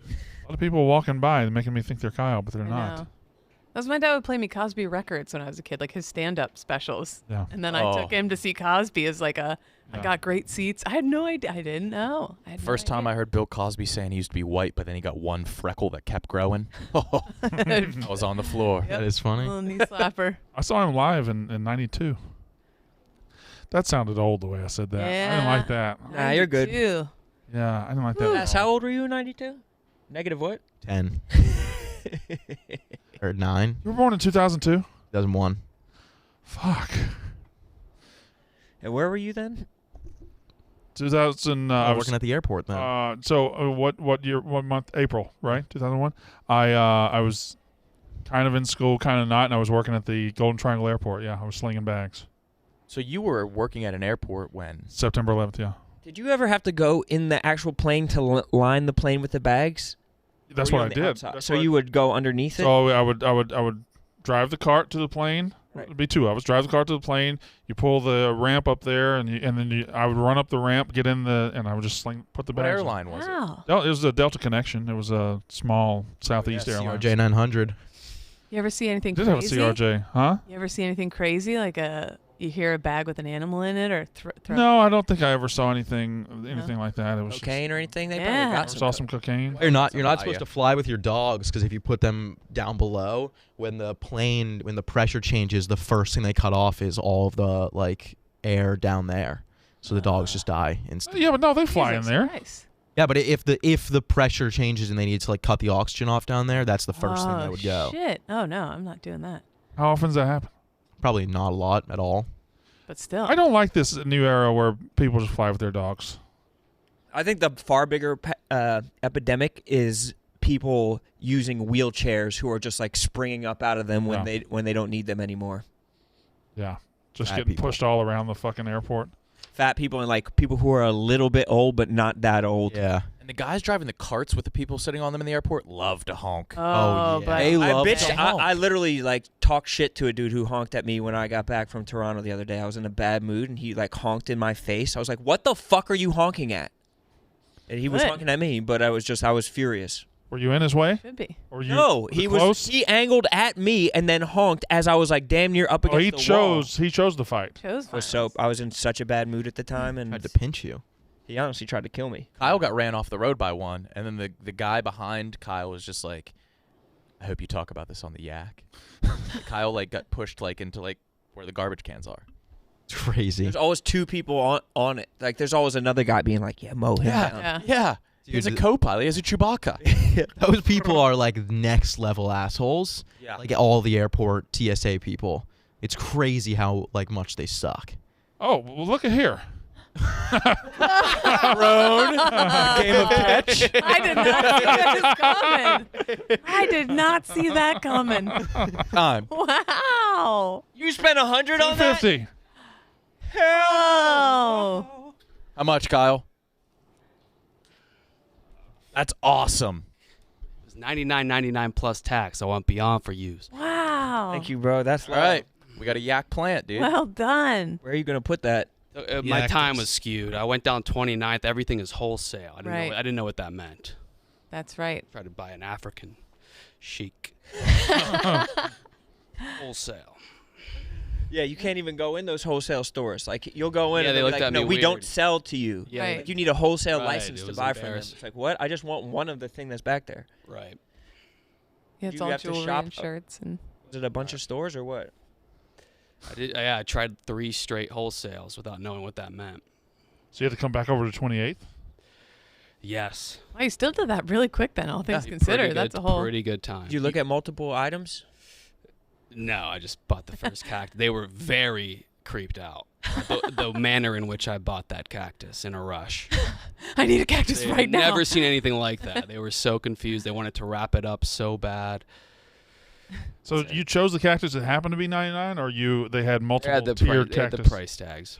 a lot of people walking by and making me think they're Kyle, but they're I not. know. That was my dad would play me Cosby records when I was a kid, like his stand-up specials. Yeah. And then I took him to see Cosby as like I got great seats. I had no idea. I didn't know. First time I heard Bill Cosby saying he used to be white, but then he got one freckle that kept growing. I was on the floor. That is funny. Little knee slapper. I saw him live in '92. That sounded old the way I said that. I didn't like that. Nah, you're good. 92. Yeah, I didn't like that. at That's all. how old were you in '92? Negative what? 10 or 9. You were born in 2002? 2001. Fuck. And where were you then? 2000. I was working at the airport then. So what year? What month? April, right? 2001. I was kind of in school, kind of not, and I was working at the Golden Triangle Airport. Yeah, I was slinging bags. So you were working at an airport when? September 11th. Yeah. Did you ever have to go in the actual plane to line the plane with the bags? That's Or were what you I on the did. outside? That's So what you would go underneath it? So I would drive the cart to the plane. Right. It'd be two of us. Drive the cart to the plane. You pull the ramp up there, and then I would run up the ramp, get in and I would just put the What bags. airline was it? Wow. It was a Delta Connection. It was a small Southeast airline. CRJ 900. You ever see anything Did have a crazy? CRJ, huh? You ever see anything crazy like you hear a bag with an animal in it or throw? No, I don't think I ever saw anything like that. It was Cocaine or anything? They Yeah. probably got just, some. saw some cocaine. You're not Something supposed to fly with your dogs because if you put them down below, when the pressure changes, the first thing they cut off is all of the like air down there, so the dogs just die instantly. Yeah, but no, they fly in Jesus there. Christ. Yeah, but if the pressure changes and they need to like cut the oxygen off down there, that's the first thing that would go. Shit. Oh no, I'm not doing that. How often does that happen? Probably not a lot at all. But still. I don't like this new era where people just fly with their dogs. I think the far bigger epidemic is people using wheelchairs who are just like springing up out of them when they don't need them anymore. Yeah, just Fat getting people. pushed all around the fucking airport. Fat people and like people who are a little bit old but not that old. Yeah. And the guys driving the carts with the people sitting on them in the airport love to honk. Oh, yeah. but They love I, to honk. I literally like talked shit to a dude who honked at me when I got back from Toronto the other day. I was in a bad mood and he like honked in my face. I was like, "What the fuck are you honking at?" And he was Good. honking at me, but I was furious. Were you in his way? Should be. Or you? No, was he it was. close? He angled at me and then honked as I was like damn near up Oh, against he the wall. chose. He chose the fight. Chose I was in such a bad mood at the time, and Tried to pinch you. he honestly tried to kill me. Kyle got ran off the road by one, and then the guy behind Kyle was just like, I hope you talk about this on the yak. Kyle like got pushed like into like where the garbage cans are. It's crazy. There's always two people on it. Like there's always another guy being like, "Yeah, mow him down." Yeah. He's a co-pilot. He's a Chewbacca. Those people are like next level assholes. Yeah. Like all the airport TSA people. It's crazy how like much they suck. Oh, well, look at here. Roan, game of catch. I did not see that coming. I did not see that coming. Time. Wow. You spent 100 on that? 250. Oh. How much, Kyle? That's awesome. It was $99.99 plus tax. I went beyond for use. Wow. Thank you, bro. That's All right. We got a yak plant, dude. Well done. Where are you gonna put that? My Yeah, time 'cause- was skewed. I went down 29th. Everything is wholesale. Right. I didn't know what that meant. That's right. Tried to buy an African chic. Wholesale. Yeah, you can't even go in those wholesale stores. Like you'll go in Yeah, and they they'll be looked like, at no, me we don't weird. sell to you. Yeah, Right. Like you need a wholesale Right, license it to was buy from them. embarrassing. It's like, what? I just want one of the thing that's back there. Right. Yeah, it's You all have to jewelry shop- and shirts and. Was it a bunch of stores or what? I did. Yeah, I tried 3 straight wholesales without knowing what that meant. So you had to come back over to 28th? Yes. Wow, you still did that really quick then, all things Pretty considered. good- That's a whole. pretty good time. Did you look at multiple items? No, I just bought the first cactus. They were very creeped out. The manner in which I bought that cactus in a rush. I need a cactus They'd right now. never seen anything like that. They were so confused. They wanted to wrap it up so bad. So you chose the cactus that happened to be 99, or they had They multiple had the, tiered they had cactus? the price tags.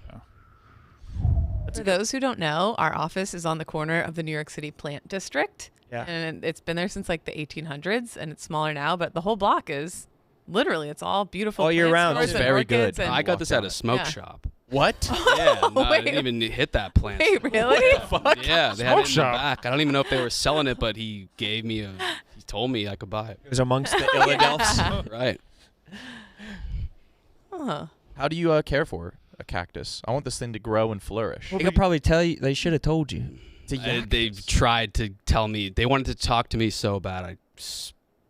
For those who don't know, our office is on the corner of the New York City Plant District. Yeah. And it's been there since like the 1800s, and it's smaller now, but the whole block is literally, it's all beautiful. All year plant round. stores It's and very orchids good. and- I got this at a smoke Yeah. shop. What? Yeah, no, I wait. didn't even hit that plant. Wait, really? Yeah, they had Smoke it in shop? the back. I don't even know if they were selling it, but he gave me he told me I could buy it. It was amongst the Illadelphs. Right. Huh. How do you care for a cactus? I want this thing to grow and flourish. They could probably tell you. They should have told you. It's a They cactus. tried to tell me. They wanted to talk to me so bad. I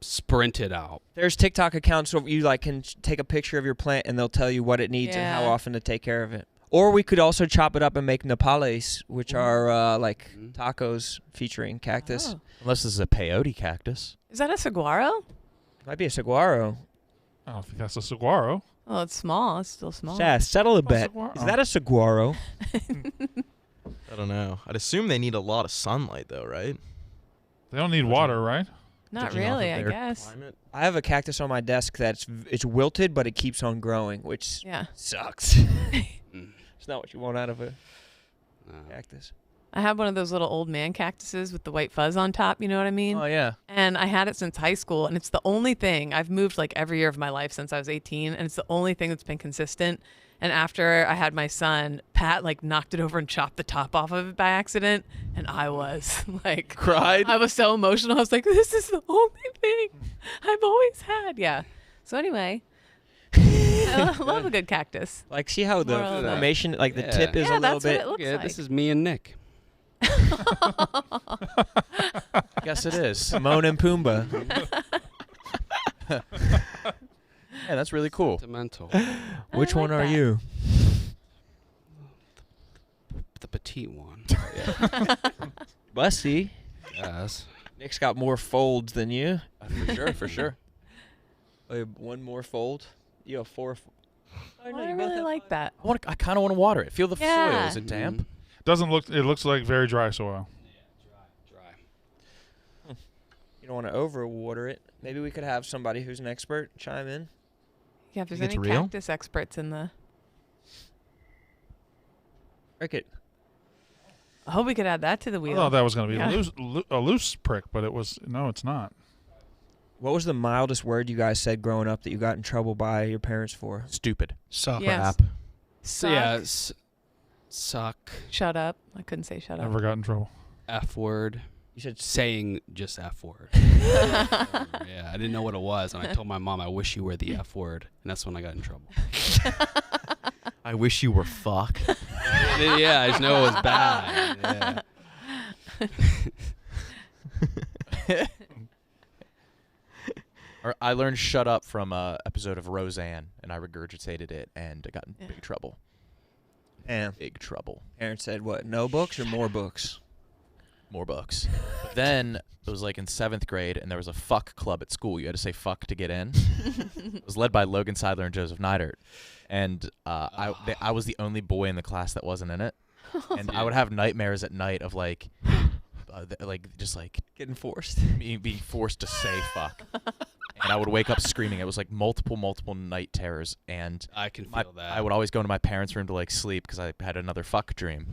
sprinted out. There's TikTok accounts where you like can take a picture of your plant and they'll tell you what it needs and how Yeah. often to take care of it. Or we could also chop it up and make napales, which are like tacos featuring cactus. Oh. Unless this is a peyote cactus. Is that a saguaro? Might be a saguaro. I don't think that's a saguaro. Oh, it's small. It's still small. Sass, settle a bet. saguaro. Is that a saguaro? I don't know. I'd assume they need a lot of sunlight though, right? They don't need water, right? Not Judging off of really, I their guess. climate. I have a cactus on my desk it's wilted, but it keeps on growing, which Yeah. sucks. It's not what you want out of a cactus. I have one of those little old man cactuses with the white fuzz on top, you know what I mean? Oh yeah. And I had it since high school, and it's the only thing I've moved like every year of my life since I was 18, and it's the only thing that's been consistent. And after I had my son, Pat like knocked it over and chopped the top off of it by accident, and I was like, Cried? I was so emotional. I was like, this is the only thing I've always had. Yeah. So anyway, I love a good cactus. Like, see how the Moral of that. formation, like the Yeah. tip is Yeah, a little that's what bit. it looks Yeah, like. this is me and Nick. Guess it is. Timon and Pumbaa. Yeah, that's really cool. Sentimental. Which I one like are that. you? The petite one. Bussy. Yes. Nick's got more folds than you. For sure, for sure. One more fold. You have 4. I really like that. I kind of want to water it. Feel the soil. Yeah. Is it damp? Doesn't look. It looks like very dry soil. Dry. You don't want to overwater it. Maybe we could have somebody who's an expert chime in. Yeah, if there's Think any it's real? cactus experts in the... Cricket. I hope we could add that to the I wheel. thought that was going to be Yeah. a loose prick, but it was. No, it's not. What was the mildest word you guys said growing up that you got in trouble by your parents for? Stupid. Suck. Yes. Crap. So, Suck. yeah, suck. Shut up. I couldn't say shut up. Never got in trouble. F word. You said Saying just F word. Yeah, I didn't know what it was, and I told my mom, "I wish you were the F word," and that's when I got in trouble. I wish you were fuck. Yeah, I just know it was bad. Yeah. Or I learned "shut up" from a episode of Roseanne, and I regurgitated it, and I got in big trouble. Damn. Big trouble. Parents said what? No books or more books? More books. But then it was like in 7th grade, and there was a fuck club at school. You had to say fuck to get in. It was led by Logan Seidler and Joseph Neidert. And I was the only boy in the class that wasn't in it. And I would have nightmares at night of like just like Getting forced. me being forced to say fuck. And I would wake up screaming. It was like multiple night terrors. And I can feel that. I would always go into my parents' room to like sleep because I had another fuck dream.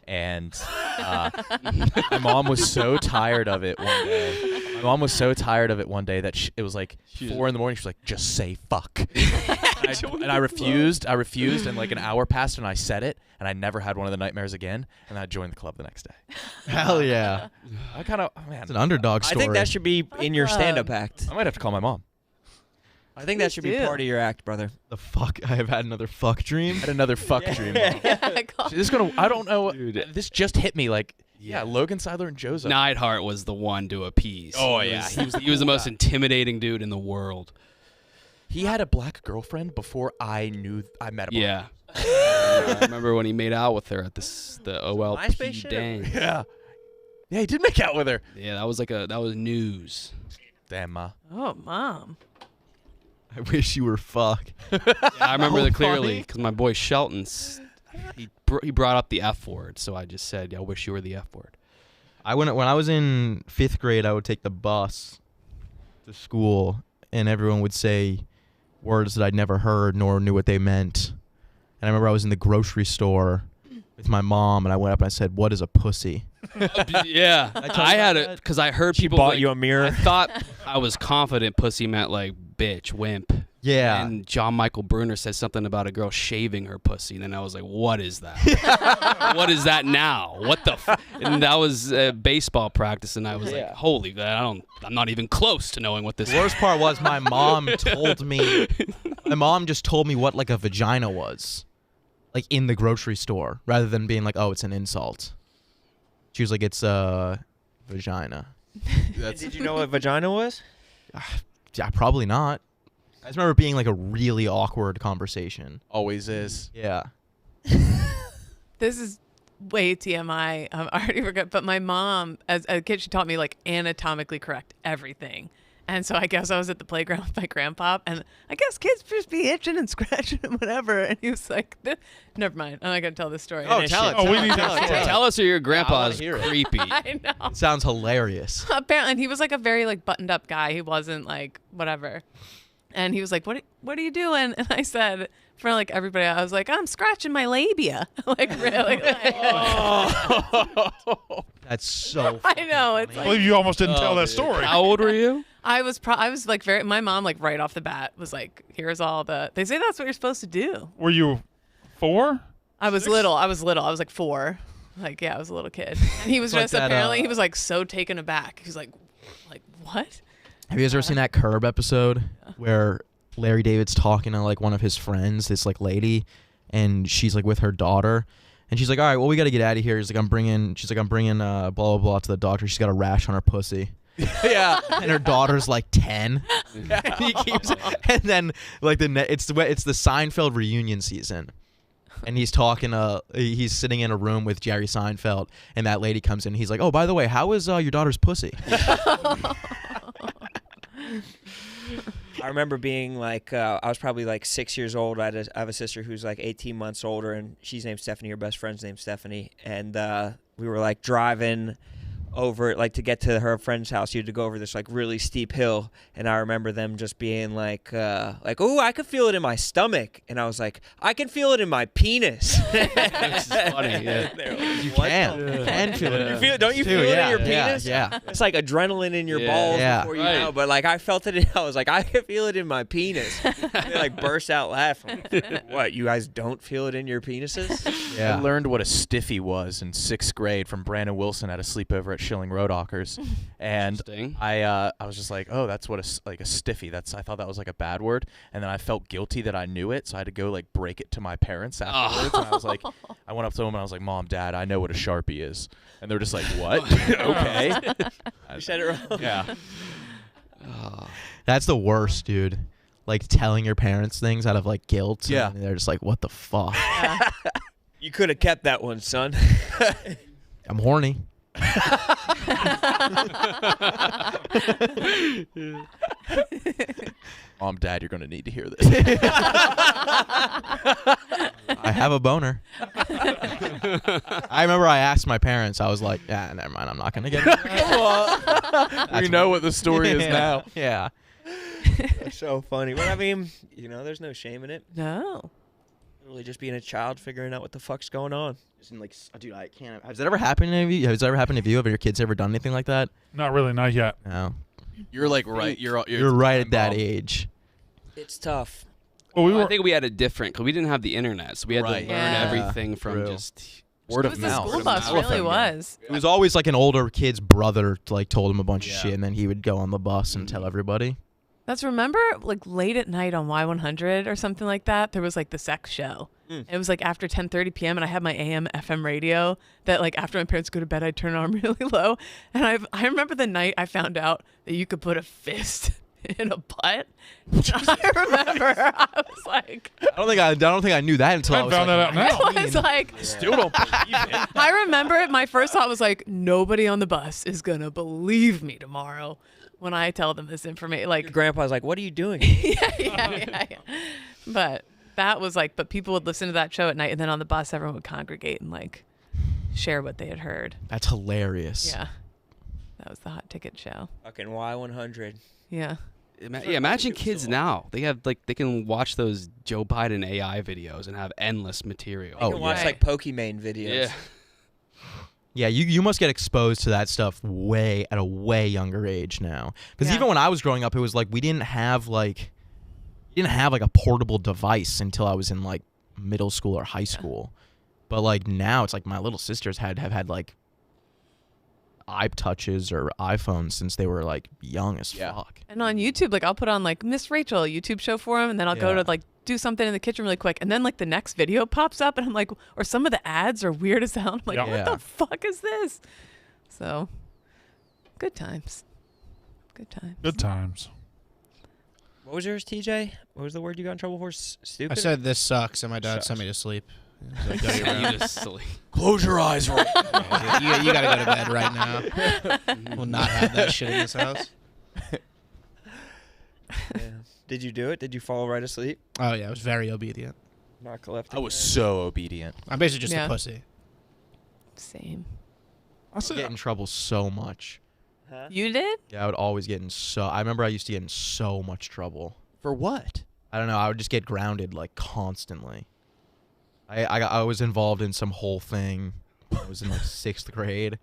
And my mom was so tired of it one day. My mom was so tired of it one day that it was like 4 in the morning. She was like, "Just say fuck." And I refused. And like an hour passed, and I said it, and I never had one of the nightmares again. And I joined the club the next day. Hell yeah. I kind of man. It's an underdog story. I think that should be in your stand-up act. I might have to call my mom. I think that should be do. part of your act, brother. The fuck? I have had another fuck dream. I had another fuck dream. Mom. This This is gonna. I don't know. Dude. This just hit me. Like, yeah, Logan Seidler and Joseph. Neidhart was the one to appease. Oh, He yeah. was- he was the most intimidating dude in the world. He had a black girlfriend before I met him. Yeah. I remember when he made out with her at the MySpace OLP shit? dang. Yeah. Yeah, he did make out with her. Yeah, that was news. Damn, Ma. Oh, Mom. I wish you were fuck. Yeah, I remember Oh, that clearly funny. because my boy Shelton, he brought up the F word, so I just said, "I wish you were the F word." When I was in 5th grade, I would take the bus to school, and everyone would say words that I'd never heard nor knew what they meant. And I remember I was in the grocery store with my mom, and I went up and I said, "What is a pussy?" Yeah, I had it because I heard people Bought like, you a mirror. I thought I was confident pussy meant like bitch, wimp. Yeah. And John Michael Bruner said something about a girl shaving her pussy, and then I was like, "What is that? What is that now? What the?" And that was baseball practice, and I was like, "Holy, I'm not even close to knowing what this." The worst part was my mom told me. My mom just told me what like a vagina was, like in the grocery store, rather than being like, "Oh, it's an insult." She was like, "It's a vagina." Did you know what vagina was? Yeah, probably not. I just remember being like a really awkward conversation. Always is. Yeah. This is way TMI. I already forgot. But my mom, as a kid, she taught me like anatomically correct everything. And so I guess I was at the playground with my grandpa, and I guess kids just be itching and scratching and whatever. And he was like, never mind. I'm not going to tell this story. Oh, And tell it. Oh, we need tell that it. Tell us, or your grandpa's hear it. creepy. I know. It sounds hilarious. Apparently, and he was like a very like buttoned up guy. He wasn't like whatever. And he was like, "What are you doing?" And I said, in front of like everybody, I was like, "I'm scratching my labia." Like really. That's so. I know. It's I like believe you almost didn't tell that story. How old were you? I was like very. My mom like right off the bat was like, "Here's all the." They say that's what you're supposed to do. Were you 4? I was little. I was like 4. Like yeah, I was a little kid. And he was It's like just that, apparently he was like so taken aback. He was like what? Have you guys ever seen that Curb episode where Larry David's talking to like one of his friends, this like lady, and she's like with her daughter, and she's like, "All right, well we got to get out of here." She's like, I'm bringing blah blah blah to the doctor. She's got a rash on her pussy. Yeah. And her daughter's like 10. And he keeps, and then like it's the Seinfeld reunion season. And he's he's sitting in a room with Jerry Seinfeld, and that lady comes in. And he's like, "Oh, by the way, how is your daughter's pussy?" I remember being like, I was probably like 6 years old. I have a sister who's like 18 months older, and she's named Stephanie. Her best friend's named Stephanie. And we were like driving over like to get to her friend's house, you had to go over this like really steep hill, and I remember them just being like, "Oh, I could feel it in my stomach," and I was like, "I can feel it in my penis." That's funny. Yeah. You can feel it. You feel, don't you feel it in your penis? Yeah. It's like adrenaline in your Yeah. balls Yeah. before you Right. know. But like I felt it. I was like, I can feel it in my penis. They like burst out laughing. What? You guys don't feel it in your penises? I learned what a stiffy was in 6th grade from Brandon Wilson at a sleepover at Schilling Roadhawkers, and Interesting. I was just like, oh, that's what a stiffy. I thought that was like a bad word, and then I felt guilty that I knew it, so I had to go like break it to my parents afterwards. And I was like, I went up to them and I was like, Mom, Dad, I know what a Sharpie is, and they're just like, what? Okay. You said it wrong. Yeah. That's the worst, dude. Like telling your parents things out of like guilt. Yeah. And they're just like, what the fuck? You could have kept that one, son. I'm horny. Mom, Dad, you're gonna need to hear this. I have a boner. I remember I asked my parents, I was like, yeah, never mind, I'm not going to get it. We know what the story is now. Yeah. That's so funny. But I mean, there's no shame in it. No. Really just being a child figuring out what the fuck's going on. Like, dude, I can't. Has it ever happened to you? Has it ever happened to you? Have your kids ever done anything like that? Not really, not yet. No. You're like right. You're right at that age. It's tough. Well, I think we had it different because we didn't have the internet, so we had to learn Yeah. everything from True. just word It of was the mouth. school bus, really was. It was always like an older kid's brother like told him a bunch of Yeah. shit, and then he would go on the bus and tell everybody. That's remember like late at night on Y100 or something like that. There was like the sex show. It was like after 10:30 p.m. and I had my AM FM radio that like after my parents go to bed I'd turn it on really low. And I remember the night I found out that you could put a fist in a butt. I remember I was like, I don't think I knew that until I was found like, that out now. I was like, Still don't believe it. I remember it. My first thought was like, nobody on the bus is gonna believe me tomorrow when I tell them this information. Like, Your grandpa's like, what are you doing? yeah. But that was like, but people would listen to that show at night, and then on the bus, everyone would congregate and like share what they had heard. That's hilarious. Yeah, that was the hot ticket show. Fucking Y100. Yeah. Imagine kids now. They can watch those Joe Biden AI videos and have endless material. You can watch like Pokemon videos. Yeah. Yeah, you must get exposed to that stuff at a way younger age now. Because Yeah. even when I was growing up, it was like we didn't have like a portable device until I was in like middle school or high school. But like now, it's like my little sisters have had like iTouches or iPhones since they were like young as fuck. And on YouTube, like I'll put on like Miss Rachel, a YouTube show for them, and then I'll go to like do something in the kitchen really quick, and then like the next video pops up, and I'm like, or some of the ads are weird as hell. I'm like, what the fuck is this? So, good times. Good times. Good times. What was yours, TJ? What was the word you got in trouble for? Stupid? I said this sucks, and my dad sent me to sleep. He's like, "Go to your room." You just silly. Close your eyes, right? you gotta go to bed right now. We'll not have that shit in this house. Yeah. Did you do it? Did you fall right asleep? Oh yeah, I was very obedient. Knock left. I was so obedient. I'm basically just Yeah. a pussy. Same. I I said, get in trouble so much. Huh? You did? Yeah, I would always get in I remember I used to get in so much trouble. For what? I don't know. I would just get grounded like constantly. I was involved in some whole thing. I was in like 6th grade,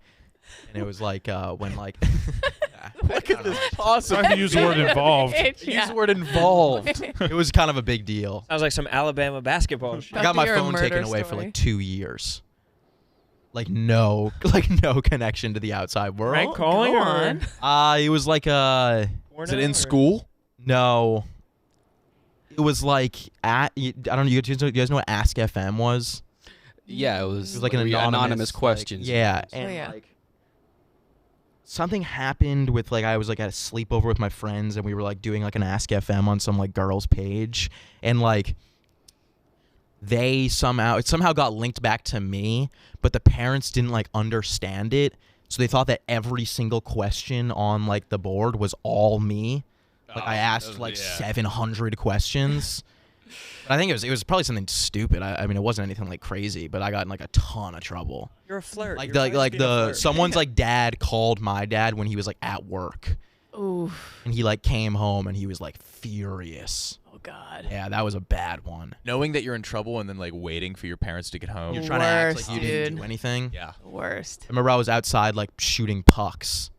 and it was like when like. Look at this awesome. I use the word involved. Use the word involved. It was kind of a big deal. Sounds like some Alabama basketball shit. I got my You're a phone taken murder away for story. like 2 years. Like no connection to the outside world. Rank calling Go or on. It was like Is it in school? no. It was like I don't know. You guys know what Ask FM was? Yeah, it It was was like an anonymous questions. Yeah, Oh, and yeah. like something happened with like I was like at a sleepover with my friends, and we were like doing like an Ask FM on some like girls page, and like it somehow got linked back to me, but the parents didn't like understand it, so they thought that every single question on like the board was all me. Like I asked like 700 questions. But I think it was probably something stupid. I mean, it wasn't anything like crazy, but I got in like a ton of trouble. You're a flirt. Like You're like being a the flirt. someone's like dad called my dad when he was like at work, Ooh. and he like came home and he was like furious. Oh God. Yeah, that was a bad one. Knowing that you're in trouble and then like waiting for your parents to get home. You're trying to act Worst, like you didn't dude. do anything. Yeah. Worst. I remember I was outside like shooting pucks.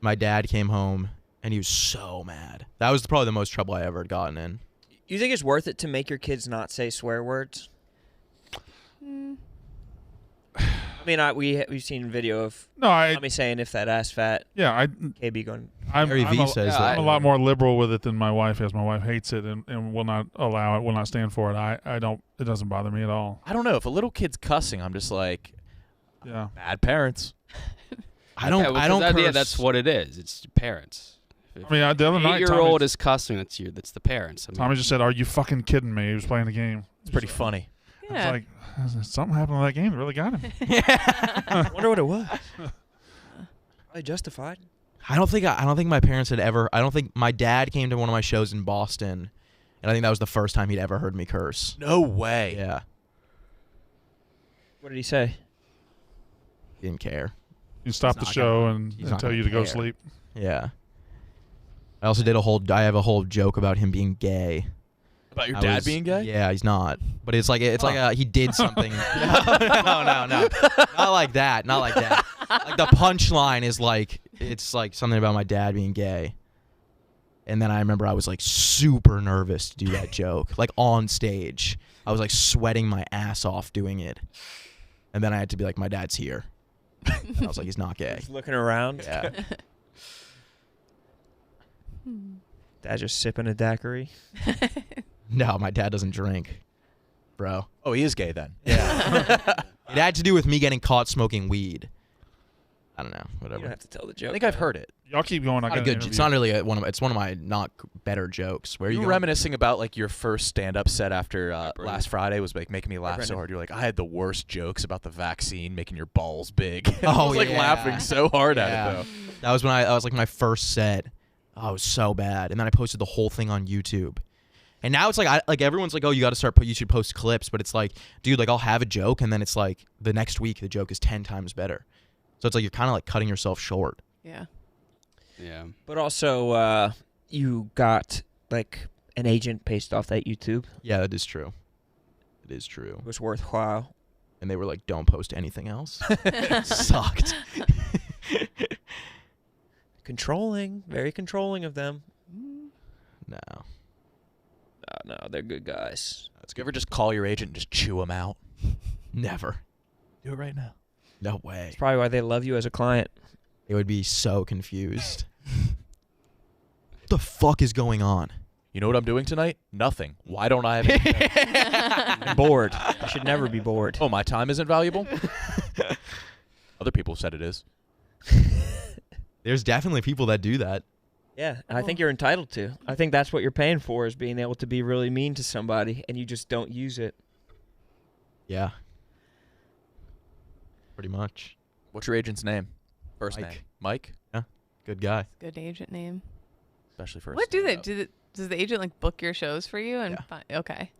My dad came home and he was so mad. That was probably the most trouble I ever had gotten in. You think it's worth it to make your kids not say swear words? I mean, we've seen video of me saying if that ass fat. Yeah, KB going. Gary Vee says that. I'm a lot more liberal with it than my wife is. My wife hates it and will not allow it, will not stand for it. I don't. It doesn't bother me at all. I don't know. If a little kid's cussing, I'm just like, yeah, bad parents. I don't. Yeah, I don't. Yeah, curse. that's what it is. It's parents. I mean, the other night, 8-year-old is cussing. That's the parents. I mean, Tommy just said, "Are you fucking kidding me?" He was playing the game. It's pretty funny. It's like something happened in that game that really got him. I wonder what it was. I justified. I don't think my parents had ever. I don't think my dad came to one of my shows in Boston, and I think that was the first time he'd ever heard me curse. No way. Yeah. What did he say? He didn't care. You stop the show and tell you to go sleep. Yeah. I also did I have a whole joke about him being gay. About your dad being gay? Yeah, he's not. But it's like he did something. No. Not like that. Not like that. Like the punchline is like it's like something about my dad being gay. And then I remember I was like super nervous to do that joke. Like on stage. I was like sweating my ass off doing it. And then I had to be like, my dad's here. And I was like, he's not gay. Just looking around. Yeah. Dad just sipping a daiquiri. No, my dad doesn't drink, bro. Oh, he is gay then. Yeah. It had to do with me getting caught smoking weed. I don't know. Whatever. You don't have to tell the joke. I think I've heard it. Y'all keep going. Not a good. It's not really it's one of my not better jokes. Where are You you were going? reminiscing about like your first stand-up set after last Friday was like making me laugh so Brendan. hard. You're like, I had the worst jokes about the vaccine making your balls big. I Oh, was like yeah. laughing so hard at Yeah. it though. That was when I was like my first set. Oh, it was so bad. And then I posted the whole thing on YouTube. And now it's like everyone's like, oh, you should post clips, but it's like, dude, like I'll have a joke and then it's like the next week the joke is 10 times better. So it's like you're kind of like cutting yourself short. Yeah. Yeah. But also, you got like an agent based off that YouTube. Yeah, that is true. It is true. It was worthwhile. And they were like, don't post anything else. Sucked. Controlling, very controlling of them. No. No, they're good guys. Let's ever just call your agent and just chew him out. Never. Do it right now. No way. That's probably why they love you as a client. They would be so confused. What the fuck is going on? You know what I'm doing tonight? Nothing. Why don't I have any I'm bored. I should never be bored. Oh, my time isn't valuable? Other people said it is. There's definitely people that do that. Yeah, and I think you're entitled to. I think that's what you're paying for, is being able to be really mean to somebody and you just don't use it. Yeah. Pretty much. What's your agent's name? First Mike. name. Mike? Yeah. Good guy. Good agent name. Especially for a What do they stand-up. do? Does the agent like book your shows for you? And okay,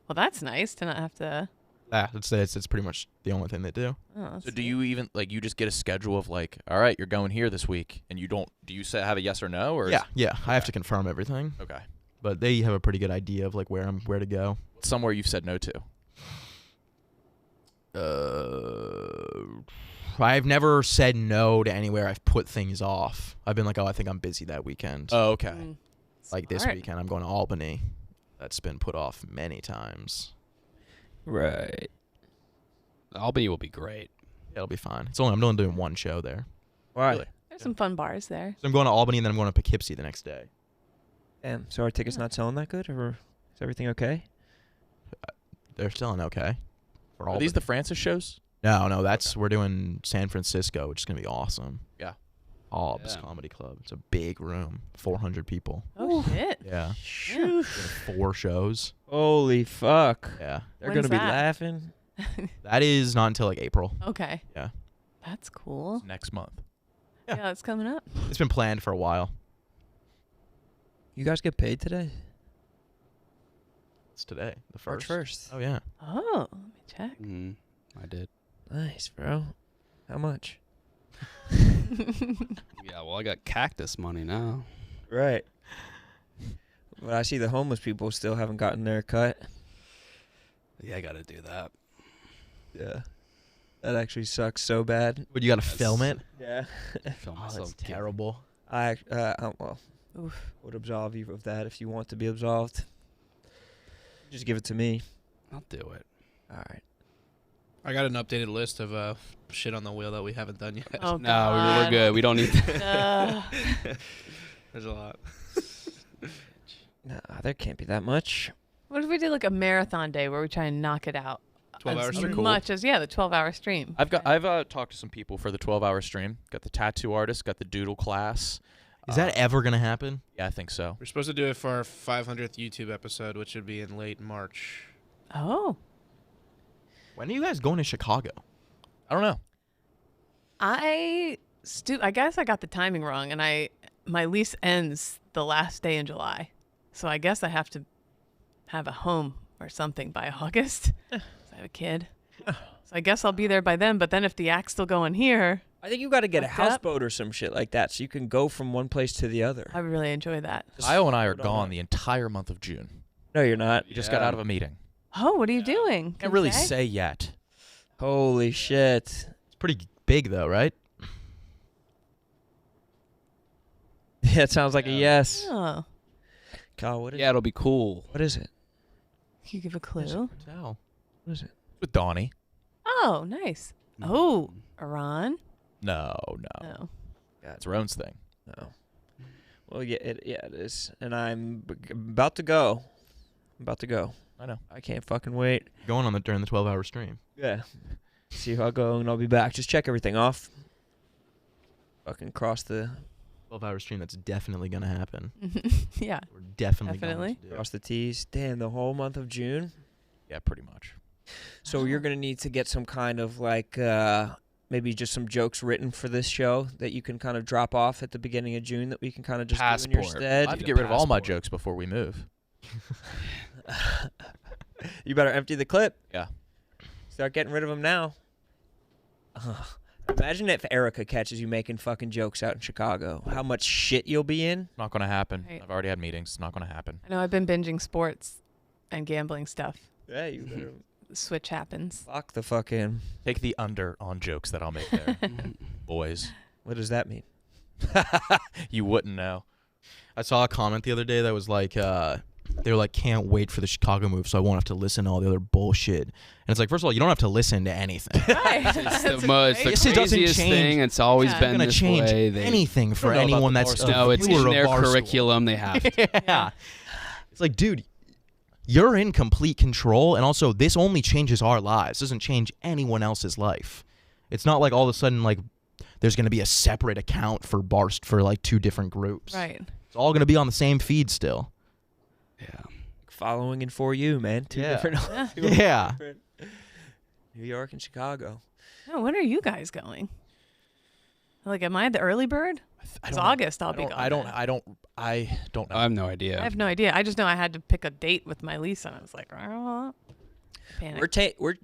well that's nice to not have to. Yeah, it's pretty much the only thing they do. Oh, So do you even like you just get a schedule of like, all right, you're going here this week, and you don't? Do you have a yes or no? Or Yeah. I have to confirm everything. Okay. But they have a pretty good idea of like where to go. Somewhere you've said no to. I've never said no to anywhere. I've put things off. I've been like, oh, I think I'm busy that weekend. Oh, okay. Like this Smart. weekend, I'm going to Albany. That's been put off many times. Right. Albany will be great. It'll be fine. I'm only doing one show there. Why? Really? There's some fun bars there. So I'm going to Albany and then I'm going to Poughkeepsie the next day. Damn. So our tickets not selling that good, or is everything okay? They're selling okay. For Are these the Francis shows? No, that's we're doing San Francisco, which is gonna be awesome. Yeah. Alb's Yeah. Comedy Club. It's a big room, 400 people. Oh shit. Yeah. Yeah. Doing 4 shows. Holy fuck. Yeah. They're When's going to be that? laughing. That is not until like April. Okay. Yeah. That's cool. Next month. Yeah, it's coming up. It's been planned for a while. You guys get paid today? It's today, the March 1st. 1st. Oh yeah. Oh, let me check. I did. Nice, bro. How much? Yeah, well, I got cactus money now. Right. But I see the homeless people still haven't gotten their cut. Yeah, I got to do that. Yeah. That actually sucks so bad. But you got to film it. Yeah. Film Oh, myself. that's terrible. Well, Oof. would absolve you of that if you want to be absolved. Just give it to me. I'll do it. All right. I got an updated list of shit on the wheel that we haven't done yet. Oh, No, God. we're good. We don't need that. There's a lot. Nah, there can't be that much. What if we did like a marathon day where we try and knock it out? 12-hour as stream? much as the 12-hour stream. I've talked to some people for the 12-hour stream. Got the tattoo artist, got the doodle class. Is that ever gonna happen? Yeah, I think so. We're supposed to do it for our 500th YouTube episode, which would be in late March. Oh. When are you guys going to Chicago? I don't know. I guess I got the timing wrong, and my lease ends the last day in July, so I guess I have to have a home or something by August. I have a kid, so I guess I'll be there by then. But then if the act's still going here, I think you got to get a Fucked up. houseboat or some shit like that so you can go from one place to the other. I would really enjoy that. Kyle and I are put on gone that. the entire month of June. No, you're not. We just got Yeah. out of a meeting. Oh, what are you doing? Can't really say yet. Holy shit. It's pretty big though, right? Yeah, it sounds like a yes. Oh, Kyle, what is Yeah, it'll be cool. What is it? can you give a clue? Tell. What is it? With Donnie. Oh, nice. Oh, Iran? No. No. It's Roan's thing. No. Well, yeah, it is. And I'm about to go. I know. I can't fucking wait. Going on during the 12-hour stream. Yeah. See how I go, and I'll be back. Just check everything off. Fucking cross the 12-hour stream. That's definitely gonna happen. Yeah. We're definitely Definitely. going to do it. cross the T's. Damn, the whole month of June. Yeah, pretty much. So you're gonna need to get some kind of like maybe just some jokes written for this show that you can kind of drop off at the beginning of June that we can kind of just do in your Passport. stead. I have to Need get a rid of all my passport. jokes before we move. You better empty the clip. Yeah. Start getting rid of them now. Imagine if Erica catches you making fucking jokes out in Chicago. How much shit you'll be in. Not going to happen. Right. I've already had meetings. It's not going to happen. I know I've been binging sports and gambling stuff. Yeah, you better The switch happens. lock the fucking. Take the under on jokes that I'll make there. Boys. What does that mean? You wouldn't know. I saw a comment the other day that was like, they were like, can't wait for the Chicago move, so I won't have to listen to all the other bullshit. And it's like, first of all, you don't have to listen to anything. Right. It's the most, Yes, the it doesn't craziest change. thing. It's always Yeah. It's been gonna this change way. anything for don't know about anyone the that's Barstool. No, it's viewer in of their Barstool. curriculum. They have to. Yeah. It's like, dude, you're in complete control, and also this only changes our lives. It doesn't change anyone else's life. It's not like all of a sudden like there's going to be a separate account for Barst for like two different groups. Right. It's all going to be on the same feed still. Yeah. Following in For You, man. Two Yeah. different. Yeah. Yeah. New York and Chicago. No, when are you guys going? Like, am I the early bird? It's August. I'll be gone. I don't then. know. I have no idea. I have no idea. I just know I had to pick a date with my lease, and I was like, oh, panic. We're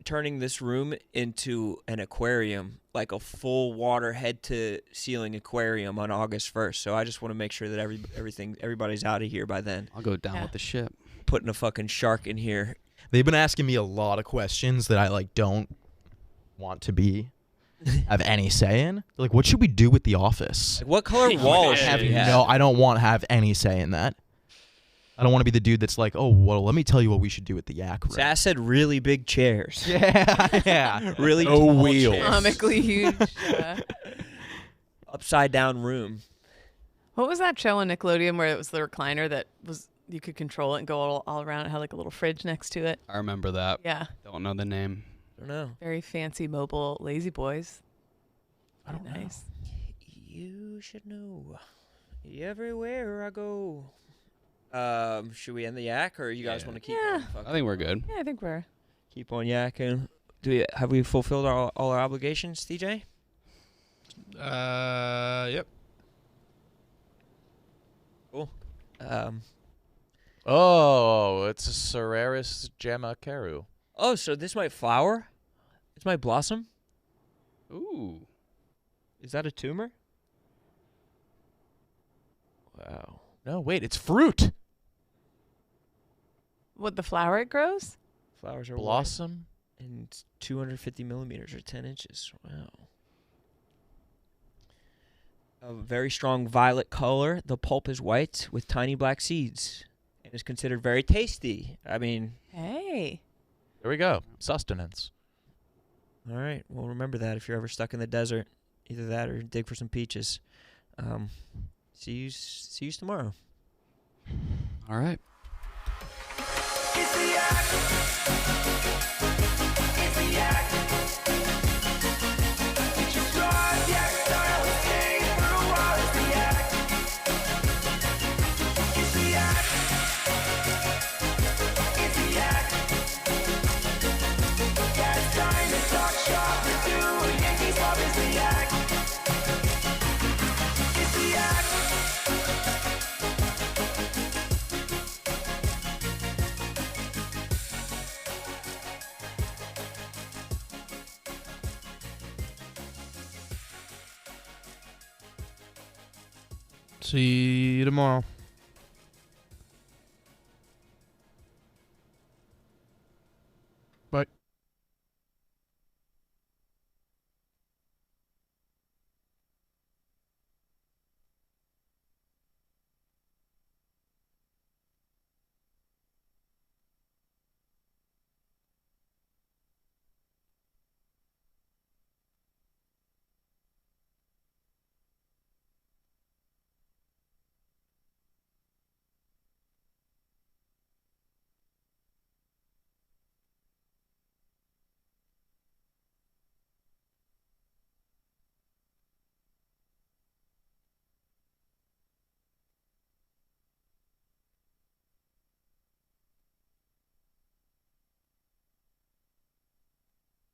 turning this room into an aquarium, like a full water head to ceiling aquarium on August 1st. So I just want to make sure that everybody's out of here by then. I'll go down Yeah. with the ship. Putting a fucking shark in here. They've been asking me a lot of questions that I like don't want to have any say in. They're like, what should we do with the office? Like, what color walls I should we have? no, I don't want to have any say in that. I don't want to be the dude that's like, oh, well, let me tell you what we should do with the yak room. Sass said really big chairs. Yeah, yeah. Really No tall wheels. chairs. Comically huge. Upside down room. What was that show on Nickelodeon where it was the recliner that was you could control it and go all around? It had like a little fridge next to it. I remember that. Yeah. Don't know the name. I don't know. Very fancy mobile lazy boys. I don't know. Nice. You should know. Everywhere I go. Should we end the yak, or you guys want to keep Yeah. on fucking- I think we're good. Yeah, I think we're. keep on yakking? Have we fulfilled all our obligations, DJ? Yep. Cool. Oh, it's a Cereris jamacaru. Oh, so this might flower? This might blossom? Ooh. Is that a tumor? Wow. No, wait, it's fruit. What, the flower it grows? Flowers are white. Blossom. And 250 millimeters or 10 inches. Wow. A very strong violet color. The pulp is white with tiny black seeds and is considered very tasty. I mean, Hey. There we go. Sustenance. all right. Well, remember that if you're ever stuck in the desert. Either that or dig for some peaches. See you tomorrow. All right. It's the act. It's the act. It's your drive, the act style, and stay for a while. It's the act. It's the act. It's the act. Yeah, it's time to talk shop or do a Yankees love. It's the act. It's the act. See you tomorrow.